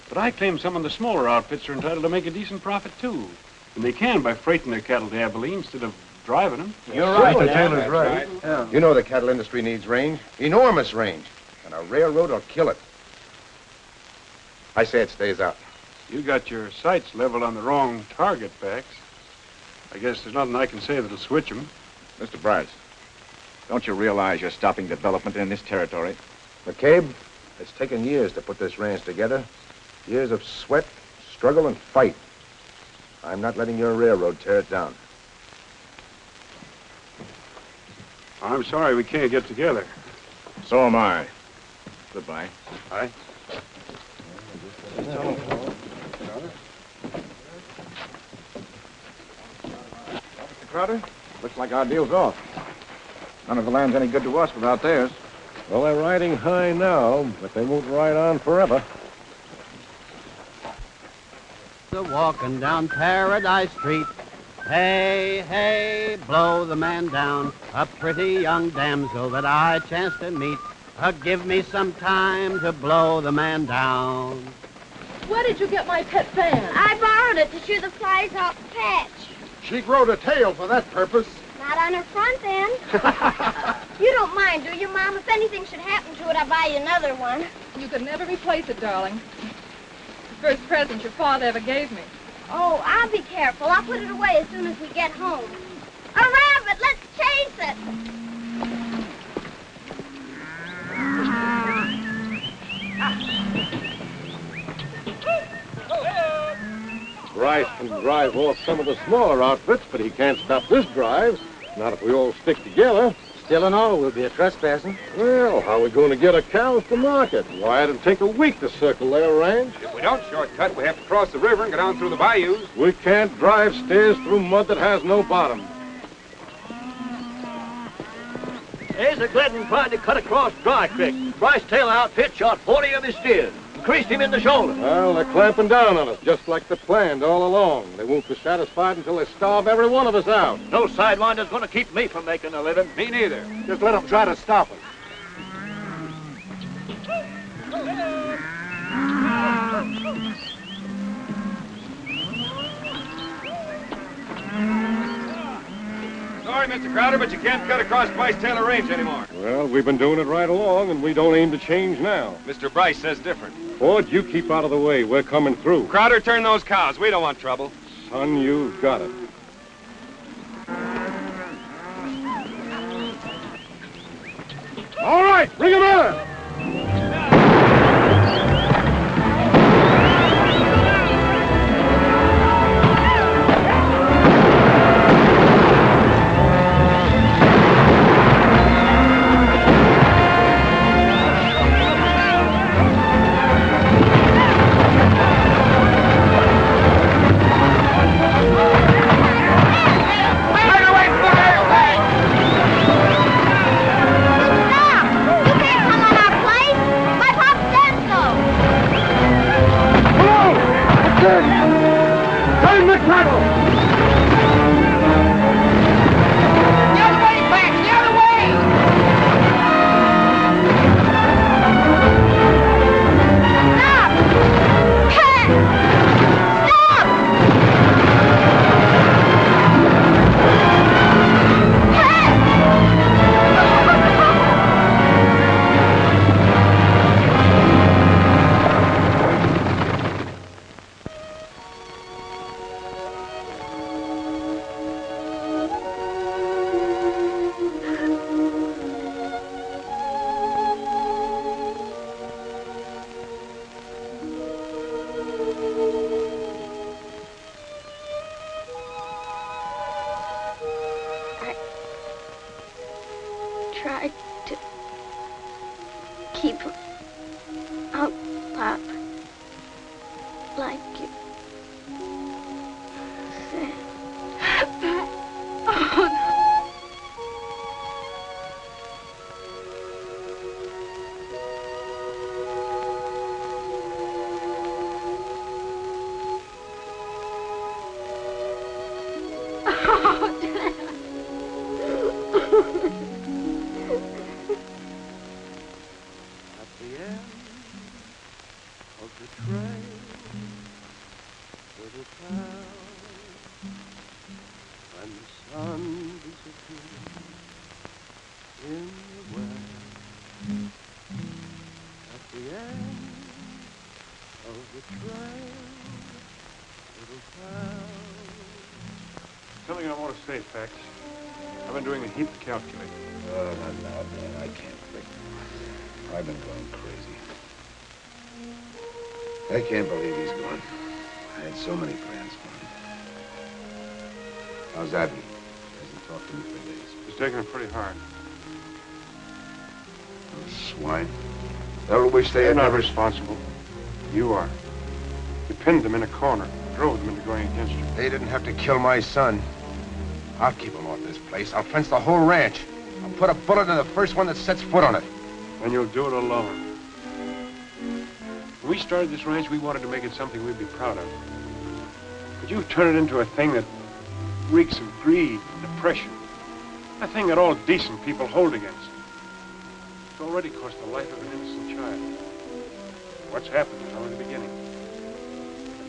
But I claim some of the smaller outfits are entitled to make a decent profit, too. And they can by freighting their cattle to Abilene instead of driving them. You're right. Mr. Taylor's right. Yeah. You know the cattle industry needs range. Enormous range. And a railroad will kill it. I say it stays out. You got your sights leveled on the wrong target, Pax. I guess there's nothing I can say that'll switch them. Mr. Bryce, don't you realize you're stopping development in this territory? McCabe, it's taken years to put this ranch together. Years of sweat, struggle, and fight. I'm not letting your railroad tear it down. I'm sorry we can't get together. So am I. Goodbye. Aye. Mr. Crowder, looks like our deal's off. None of the land's any good to us without theirs. Well, they're riding high now, but they won't ride on forever. Walking down Paradise Street. Hey, hey, blow the man down. A pretty young damsel that I chanced to meet. Give me some time to blow the man down. Where did you get my pet fan? I borrowed it to shoo the flies off the patch. She growed a tail for that purpose. Not on her front end. You don't mind, do you, Mom? If anything should happen to it, I'll buy you another one. You could never replace it, darling. The first present your father ever gave me. Oh, I'll be careful. I'll put it away as soon as we get home. A rabbit! Let's chase it! Bryce can drive off some of the smaller outfits, but he can't stop this drive. Not if we all stick together. Still and all, we'll be a trespassing. Well, how are we going to get our cows to market? Why, it'll take a week to circle their range. If we don't shortcut, we have to cross the river and go down through the bayous. We can't drive steers through mud that has no bottom. There's a Glidden tried to cut across Dry Creek. Bryce Taylor outfit shot 40 of his steers and creased him in the shoulder. Well, they're clamping down on us, just like they planned all along. They won't be satisfied until they starve every one of us out. No sidewinder's going to keep me from making a living. Me neither. Just let them try to stop us. Sorry, Mr. Crowder, but you can't cut across Bryce Taylor Range anymore. Well, we've been doing it right along, and we don't aim to change now. Mr. Bryce says different. Ford, you keep out of the way. We're coming through. Crowder, turn those cows. We don't want trouble. Son, you've got it. All right, bring him in! Tried to keep out, Pop, like you said. Oh, no. Oh, Dad. Something I want to say, Pax. I've been doing a heap of calculating. Oh, not now, man. I can't think. I've been going crazy. I can't believe he's gone. I had so many plans for him. How's Abby? He hasn't talked to me for days. He's taking it pretty hard. Those swine. They'll wish they They're had not never... responsible. You are. You pinned them in a corner, drove them into going against you. They didn't have to kill my son. I'll keep him off this place. I'll fence the whole ranch. I'll put a bullet in the first one that sets foot on it. And you'll do it alone. When we started this ranch, we wanted to make it something we'd be proud of. But you've turned it into a thing that reeks of greed and depression. A thing that all decent people hold against. It's already cost the life of an innocent child. What's happened is only the beginning.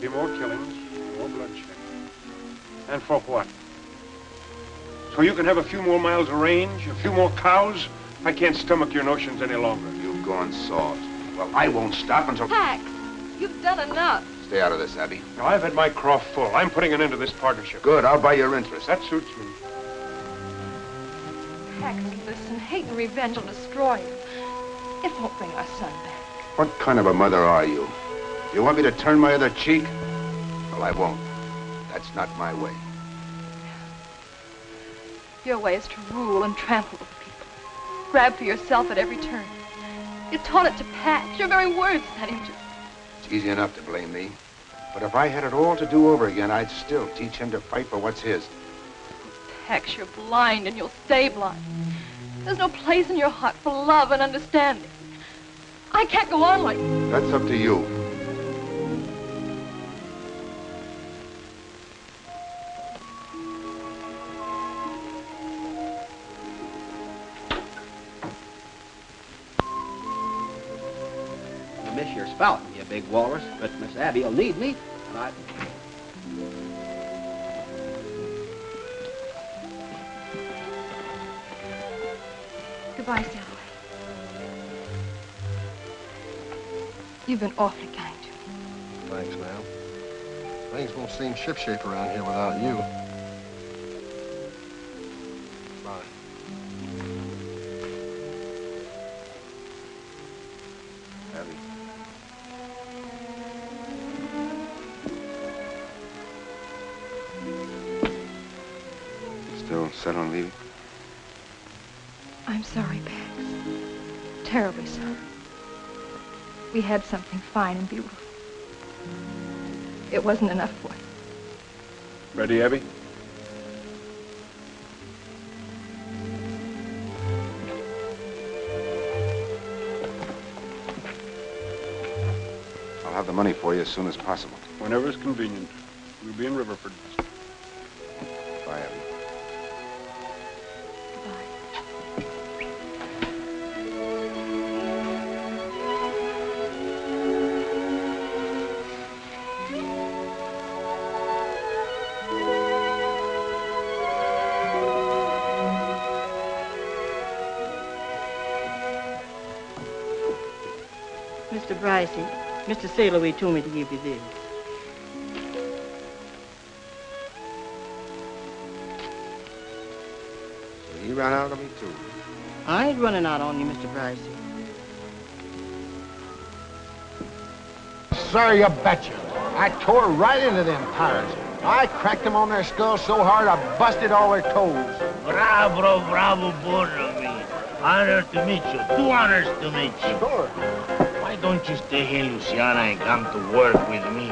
There'll be more killings, more bloodshed. And for what? So you can have a few more miles of range, a few more cows? I can't stomach your notions any longer. You've gone soft. Well, I won't stop until... Pax, you've done enough. Stay out of this, Abby. Now, I've had my craw full. I'm putting an end to this partnership. Good, I'll buy your interest. That suits me. Pax, listen, hate and revenge will destroy you. It won't bring our son back. What kind of a mother are you? You want me to turn my other cheek? Well, I won't. That's not my way. Your way is to rule and trample over people. Grab for yourself at every turn. You taught it to Pat. Your very words set him to. It's easy enough to blame me. But if I had it all to do over again, I'd still teach him to fight for what's his. Tex, you're blind and you'll stay blind. There's no place in your heart for love and understanding. I can't go on like this. That's up to you. I miss your spouting, you big walrus, but Miss Abby'll need me, and I... Goodbye, Sally. You've been awfully kind to me. Thanks, ma'am. Things won't seem shipshape around here without you. Bye. Abby. Still set on leaving? I'm sorry, Pax. Terribly sorry. We had something fine and beautiful. It wasn't enough for you. Ready, Abby? I'll have the money for you as soon as possible. Whenever it's convenient. We'll be in Riverford. Bye, Abby. Mr. Brycey, Mr. Sailor told me to give you this. He ran out on me, too. I ain't running out on you, Mr. Brycey. Sir, you betcha. I tore right into them pirates. I cracked them on their skulls so hard I busted all their toes. Bravo, bravo, Borromi. Honor to meet you. 2 honors to meet you. Sure. Why don't you stay here in Luciana and come to work with me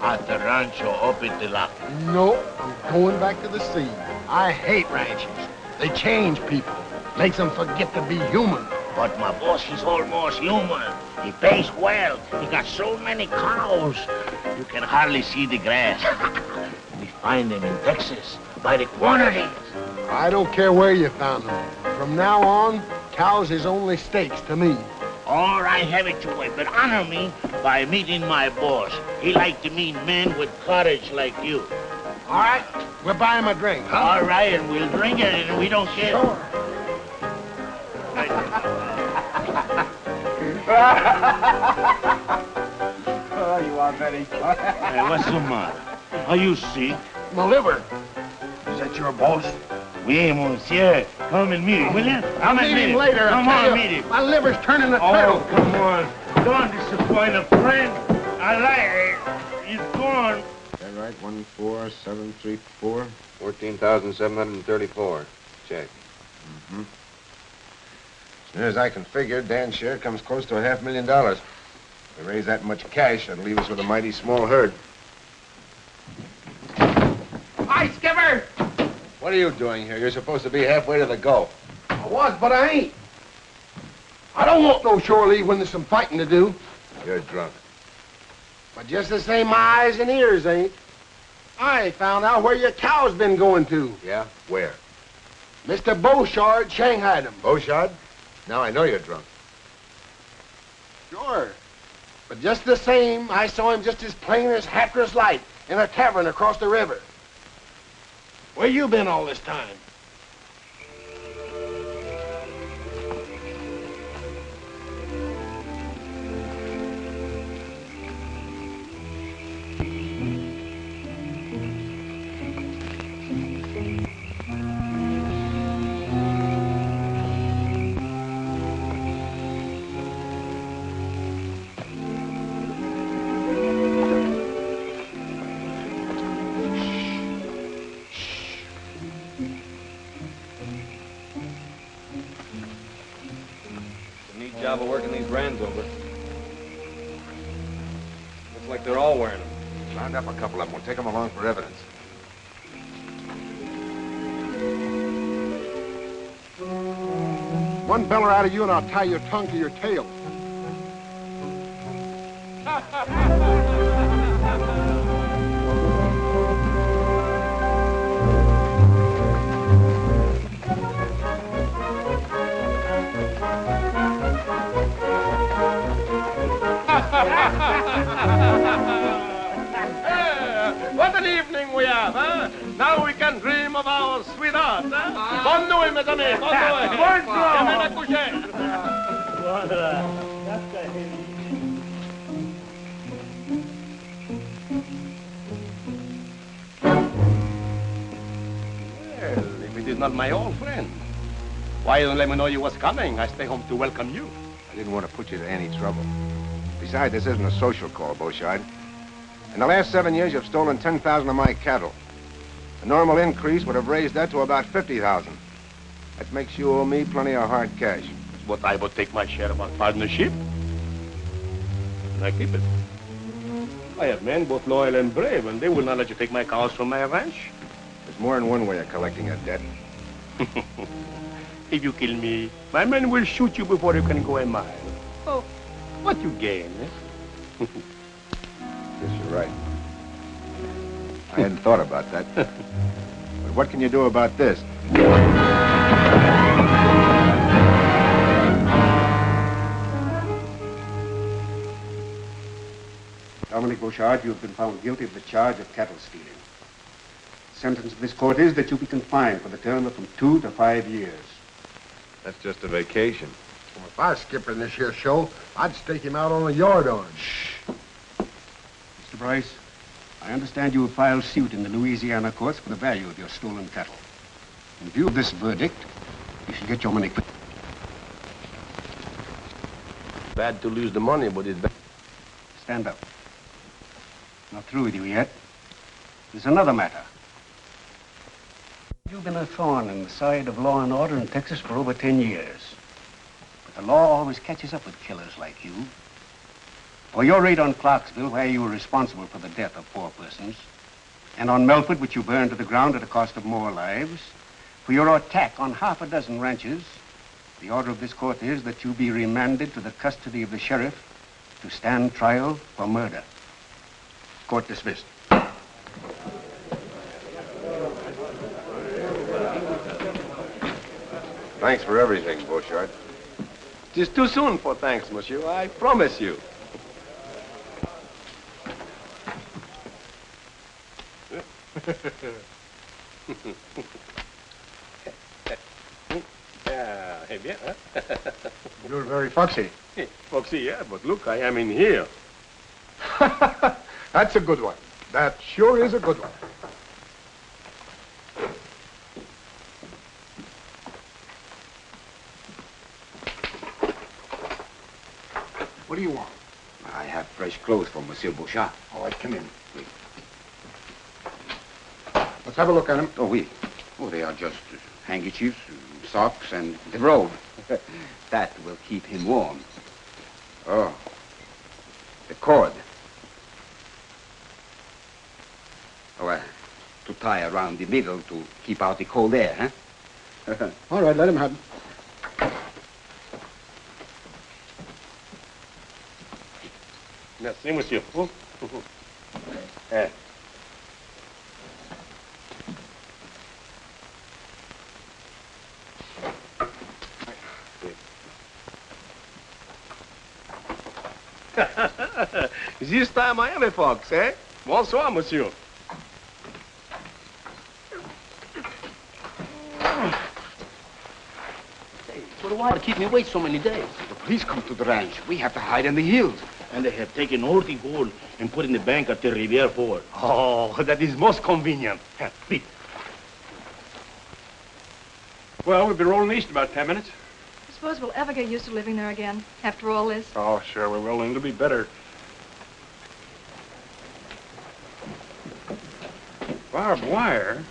at the rancho up at the lock? No, I'm going back to the sea. I hate ranches. They change people. Makes them forget to be human. But my boss, he's almost human. He pays well. He got so many cows, you can hardly see the grass. We find them in Texas by the quantities. I don't care where you found them. From now on, cows is only steaks to me. All right, have it your way, but honor me by meeting my boss. He like to meet men with courage like you. All right, we'll buy him a drink, huh? All right, and we'll drink it, and we don't care. Sure. Oh, you are very funny. Hey, what's the matter? Are you sick? My liver. Is that your boss? Oui, monsieur. Come and meet him, will you? Come and meet him later. Come on, meet him. My liver's turning a turtle. Oh, come on. Don't disappoint a friend. I like it. He's gone. Is that right? 14734. 14,734. Check. Mm-hmm. As near as I can figure, Dan's share comes close to $500,000. If we raise that much cash, that'll leave us with a mighty small herd. Hi, Skipper! What are you doing here? You're supposed to be halfway to the Gulf. I was, but I ain't. I don't want no shore leave when there's some fighting to do. You're drunk. But just the same, my eyes and ears ain't. I found out where your cow's been going to. Yeah? Where? Mr. Beauchard shanghaied him. Beauchard? Now I know you're drunk. Sure. But just the same, I saw him just as plain as Hatteras light in a tavern across the river. Where you been all this time? job of working these brands over. Looks like they're all wearing them. Round up a couple of them. We'll take them along for evidence. One beller out of you and I'll tie your tongue to your tail. What an evening we have, huh? Now we can dream of our sweetheart, huh? Bonne nuit, mes amis. Bonne nuit. Bonjour. Demain à coucher. Voilà. That's the Well, if it is not my old friend, why you don't let me know you was coming? I stay home to welcome you. I didn't want to put you to any trouble. Besides, this isn't a social call, Beauchard. In the last 7 years, you've stolen 10,000 of my cattle. A normal increase would have raised that to about 50,000. That makes you owe me plenty of hard cash. But I would take my share of our partnership. And I keep it. I have men both loyal and brave, and they will not let you take my cows from my ranch. There's more than one way of collecting a debt. If you kill me, my men will shoot you before you can go a mile. Oh, what you gain, eh? Yes, you're right. I hadn't thought about that. But what can you do about this? Dominic Beauchard, you have been found guilty of the charge of cattle stealing. The sentence of this court is that you be confined for the term of from 2 to 5 years. That's just a vacation. Well, if I was skippering this here show, I'd stake him out on a yard arm. Mr. Bryce, I understand you have filed suit in the Louisiana courts for the value of your stolen cattle. In view of this verdict, you should get your money quick. Bad to lose the money, but it's bad. Stand up. Not through with you yet. There's another matter. You've been a thorn in the side of law and order in Texas for over 10 years. But the law always catches up with killers like you. For your raid on Clarksville, where you were responsible for the death of 4 persons, and on Melford, which you burned to the ground at a cost of more lives, for your attack on half a dozen ranches, the order of this court is that you be remanded to the custody of the sheriff to stand trial for murder. Court dismissed. Thanks for everything, Beauchard. It is too soon for thanks, monsieur. I promise you. Eh bien, hein? You're very foxy. Foxy, yeah, but look, I am in here. That's a good one. That sure is a good one. What do you want? I have fresh clothes for Monsieur Beauchard. All right, come in. Please. Let's have a look at them. Oh, oui. Oh, they are just handkerchiefs, socks, and the robe. That will keep him warm. Oh, the cord. Oh, to tie around the middle to keep out the cold air, huh? All right, let him have them. Merci, monsieur. Eh. This time I am a fox, eh? Bonsoir, monsieur. Hey, so why to keep me wait so many days? The police come to the ranch. We have to hide in the hills. And they have taken all the gold and put in the bank at the Riviere Ford. Oh, that is most convenient. Please. Well, we'll be rolling east about 10 minutes. I suppose we'll ever get used to living there again, after all this. Oh, sure we will, and it'll be better. Barbed wire?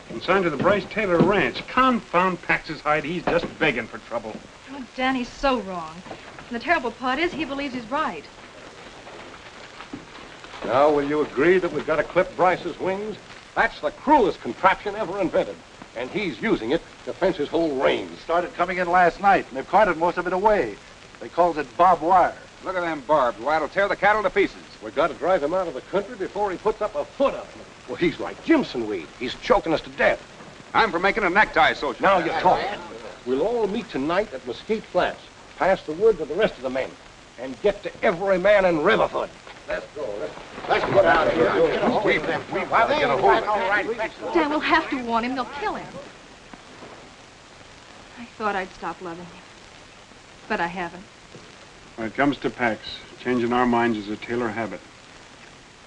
Consigned to the Bryce Taylor Ranch. Confound Pax's hide, he's just begging for trouble. Oh, Danny's so wrong. And the terrible part is he believes he's right. Now, will you agree that we've got to clip Bryce's wings? That's the cruelest contraption ever invented. And he's using it to fence his whole range. It started coming in last night, and they've carted most of it away. They calls it barbed wire. Look at them barbed wire. It'll tear the cattle to pieces. We've got to drive him out of the country before he puts up a foot of it. Well, he's like Jimson Weed. He's choking us to death. I'm for making a necktie social. Now you talk. We'll all meet tonight at Mesquite Flats. Pass the word to the rest of the men. And get to every man in Riverford. Let's go. Let's get out of here. We've got to get a hold of it. Dan, we'll have to warn him. They'll kill him. I thought I'd stop loving him. But I haven't. When it comes to packs, changing our minds is a Taylor habit.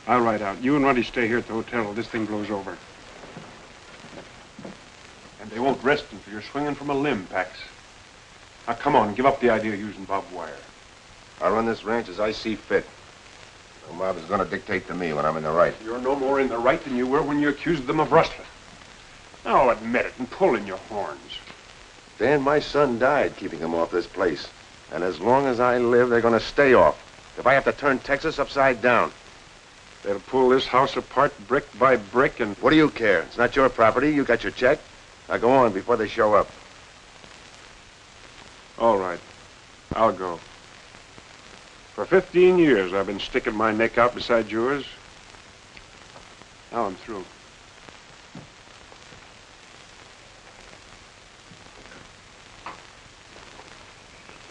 I'll ride out. You and Ruddy stay here at the hotel till this thing blows over. And they won't rest until you're swinging from a limb, Pax. Now, come on, give up the idea of using barbed wire. I run this ranch as I see fit. The mob is going to dictate to me when I'm in the right. You're no more in the right than you were when you accused them of rustling. Now admit it and pull in your horns. Dan, my son died keeping them off this place. And as long as I live, they're going to stay off. If I have to turn Texas upside down. They'll pull this house apart brick by brick and... What do you care? It's not your property. You got your check. Now go on before they show up. All right. I'll go. For 15 years, I've been sticking my neck out beside yours. Now I'm through.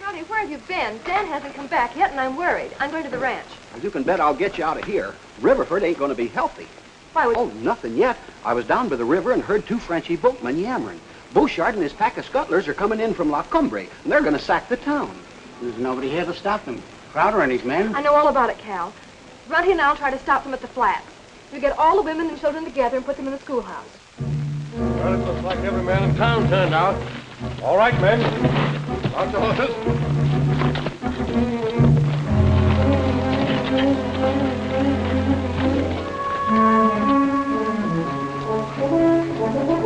Ruddy, where have you been? Dan hasn't come back yet, and I'm worried. I'm going to the ranch. Well, you can bet I'll get you out of here. Riverford ain't going to be healthy. Why would... Oh, nothing yet. I was down by the river and heard two Frenchy boatmen yammering. Bouchard and his pack of scuttlers are coming in from La Cumbre, and they're going to sack the town. There's nobody here to stop them. Crowder and his men. I know all about it, Cal. Ruddy and I'll try to stop them at the flats. You get all the women and children together and put them in the schoolhouse. Well, it looks like every man in town turned out. All right, men. Out the horses.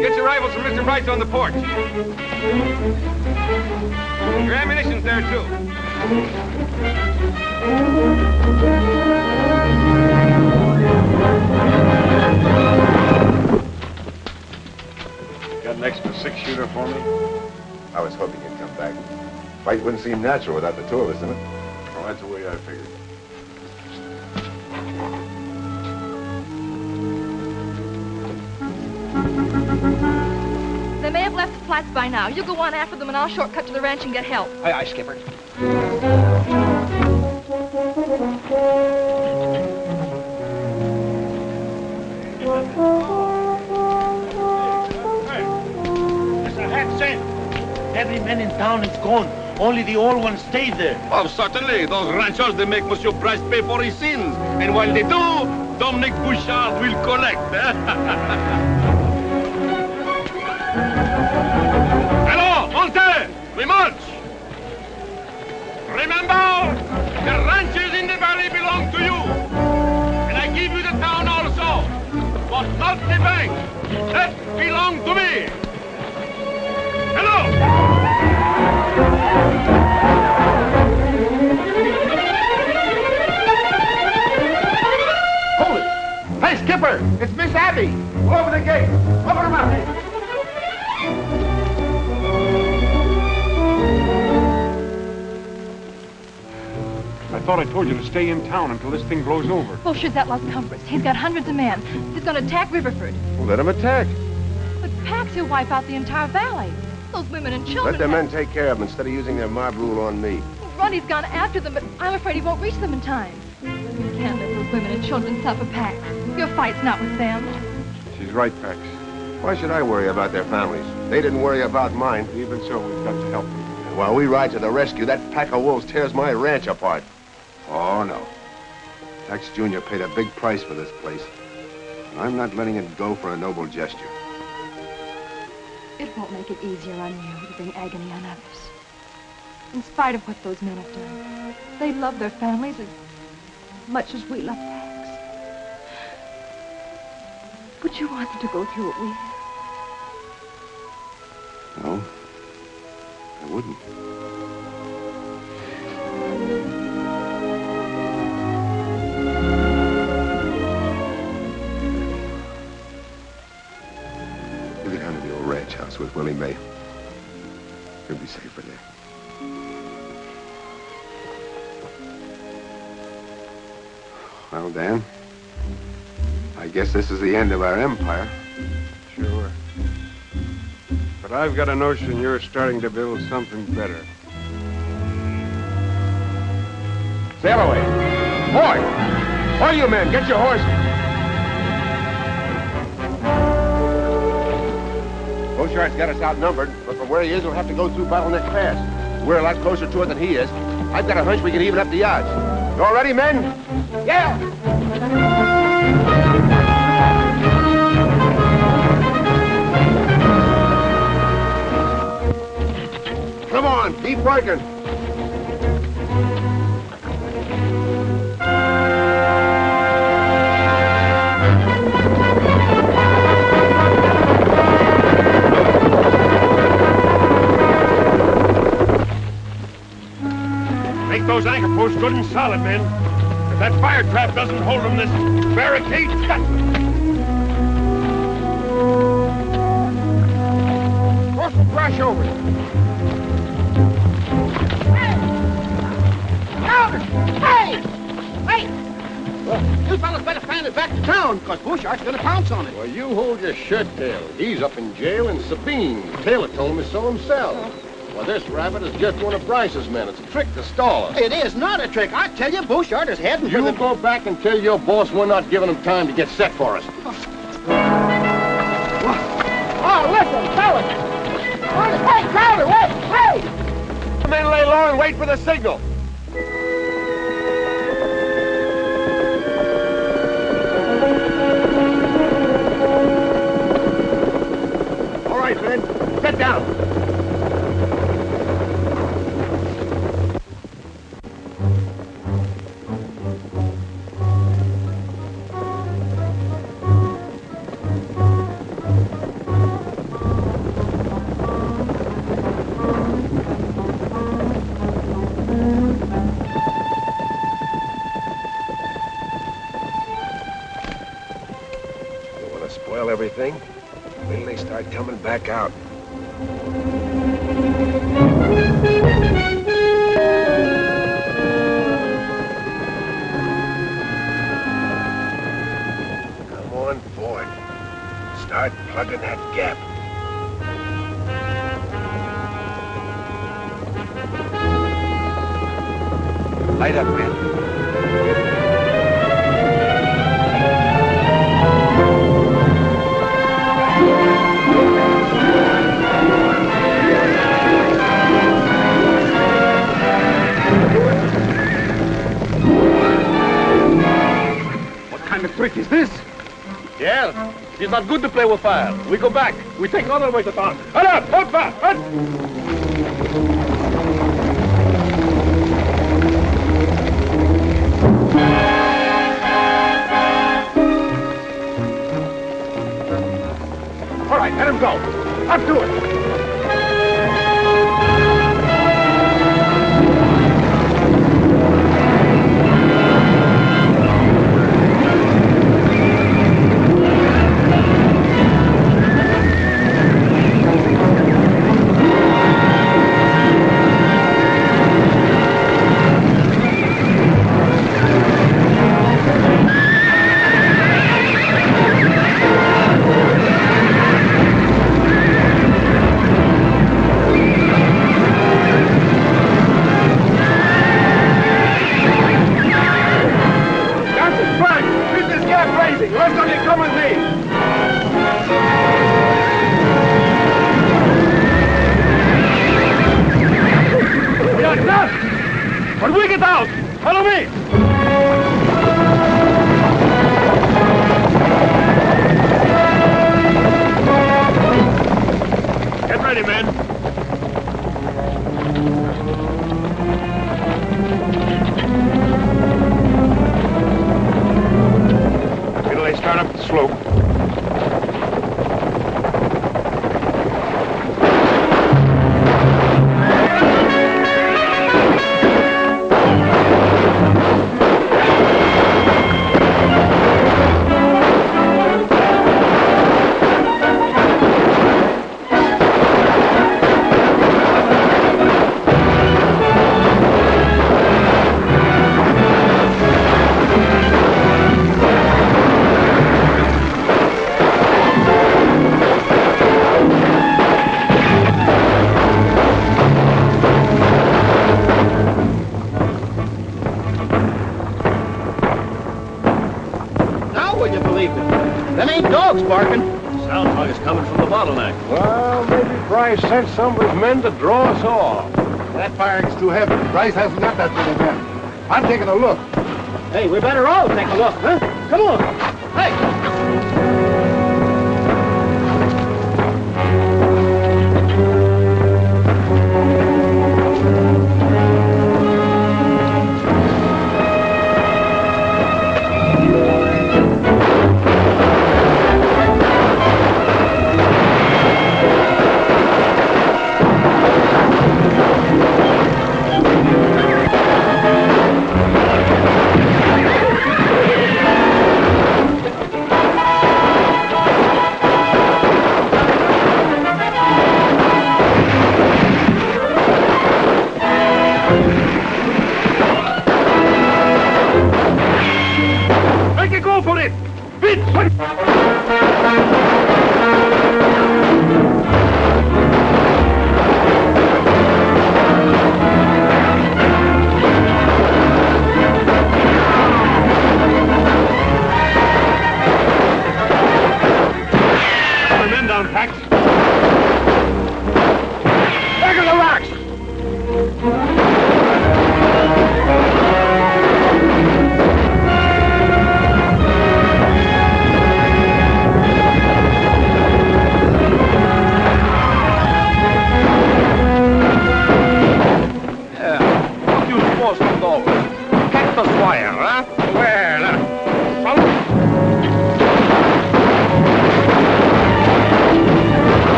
Get your rifles from Mr. Bryce on the porch. Your ammunition's there, too. Got an extra 6-shooter for me? I was hoping you'd come back. Fight wouldn't seem natural without the two of us in it. Well, that's the way I figured. They may have left the flats by now. You go on after them, and I'll shortcut to the ranch and get help. Aye, aye, Skipper. Every man in town is gone. Only the old ones stay there. Oh, certainly. Those ranchers, they make Monsieur Bryce pay for his sins. And while they do, Dominic Bouchard will collect. Hello, Monte! We march! Remember, the ranches in the valley belong to you. And I give you the town also. But not the bank. That belongs to me. Hello! Hold it! Hey, Skipper! It's Miss Abby! Open the gate! Open them up! I thought I told you to stay in town until this thing blows over. Bullshit's at Las Cumbres. He's got hundreds of men. He's going to attack Riverford. Well, let him attack. But Pax, he'll wipe out the entire valley. Those women and children... Let their men take care of them instead of using their mob rule on me. Ronnie's gone after them, but I'm afraid he won't reach them in time. You can't let those women and children suffer, Pax. Your fight's not with them. She's right, Pax. Why should I worry about their families? They didn't worry about mine. Even so, we've got to help them. And while we ride to the rescue, that pack of wolves tears my ranch apart. Oh, no. Tex Jr. paid a big price for this place. And I'm not letting it go for a noble gesture. It won't make it easier on you to bring agony on others. In spite of what those men have done, they love their families as much as we love Pax. Would you want them to go through what we have? No, I wouldn't. with Willie May. He'll be safer there. Well, Dan, I guess this is the end of our empire. Sure. But I've got a notion you're starting to build something better. Sail away. Boy! All you men, get your horses. Beauchart's got us outnumbered, but from where he is, we'll have to go through Bottleneck Pass. We're a lot closer to it than he is. I've got a hunch we can even up the odds. You all ready, men? Yeah! Come on, keep working. Make those anchor posts good and solid, men. If that fire trap doesn't hold them, this barricade's got them. Throw some brush over it. Hey! Wait! You fellas better fan it back to town, because Beauchart's gonna pounce on it. Well, you hold your shirt tail. He's up in jail in Sabine. Taylor told me so himself. Well, this rabbit is just one of Bryce's men. It's a trick to stall us. It is not a trick. I tell you, Beauchart is heading for the... You go back and tell your boss we're not giving him time to get set for us. Oh, listen, fellas! Hey, Crowder, wait! Hey! The men lay low and wait for the signal. All right, men. Get down. Everything. When they start coming back out. Come on, boy. Start plugging that gap. Light up, man. Trick is this? Yeah, it's not good to play with fire. We go back. We take another way to town. Hut up! Hold fast! Hut! All right, let him go. Up to it. When we get out, follow me! Get ready, men. Till they start up the slope. Them ain't dogs barking. Sounds like it's coming from the bottleneck. Well, maybe Bryce sent some of his men to draw us off. That fire is too heavy. Bryce hasn't got that many men. I'm taking a look. Hey, we better all take a look, huh? Come on. Hey.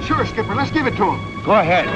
Sure, Skipper. Let's give it to him. Go ahead.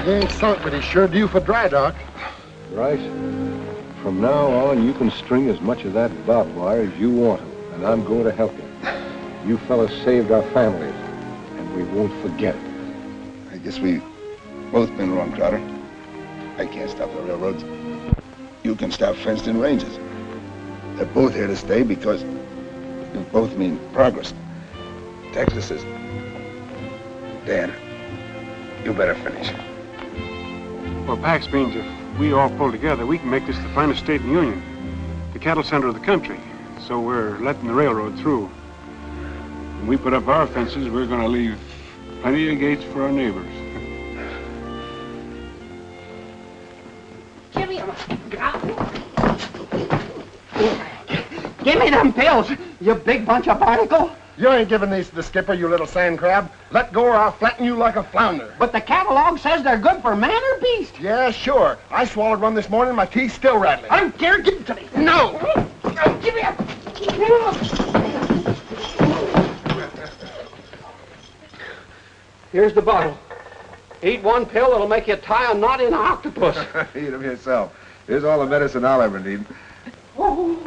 He ain't sunk, but he's sure due for dry dock. Right. From now on, you can string as much of that barbed wire as you want to, and I'm going to help you. You fellas saved our families, and we won't forget it. I guess we've both been wrong, Trotter. I can't stop the railroads. You can stop fenced-in ranges. They're both here to stay because you both mean progress. Texas is... Dad, you better finish. Well, Pax means if we all pull together, we can make this the finest state in the Union, the cattle center of the country. So we're letting the railroad through. When we put up our fences, we're going to leave plenty of gates for our neighbors. Jimmy! Give me them pills, you big bunch of barnacle. You ain't giving these to the skipper, you little sand crab. Let go or I'll flatten you like a flounder. But the catalog says they're good for man or beast. Yeah, sure. I swallowed one this morning, my teeth's still rattling. I don't care, give it to me. No! Give me a... Here's the bottle. Eat one pill, it'll make you tie a knot in an octopus. Eat them yourself. Here's all the medicine I'll ever need. Oh.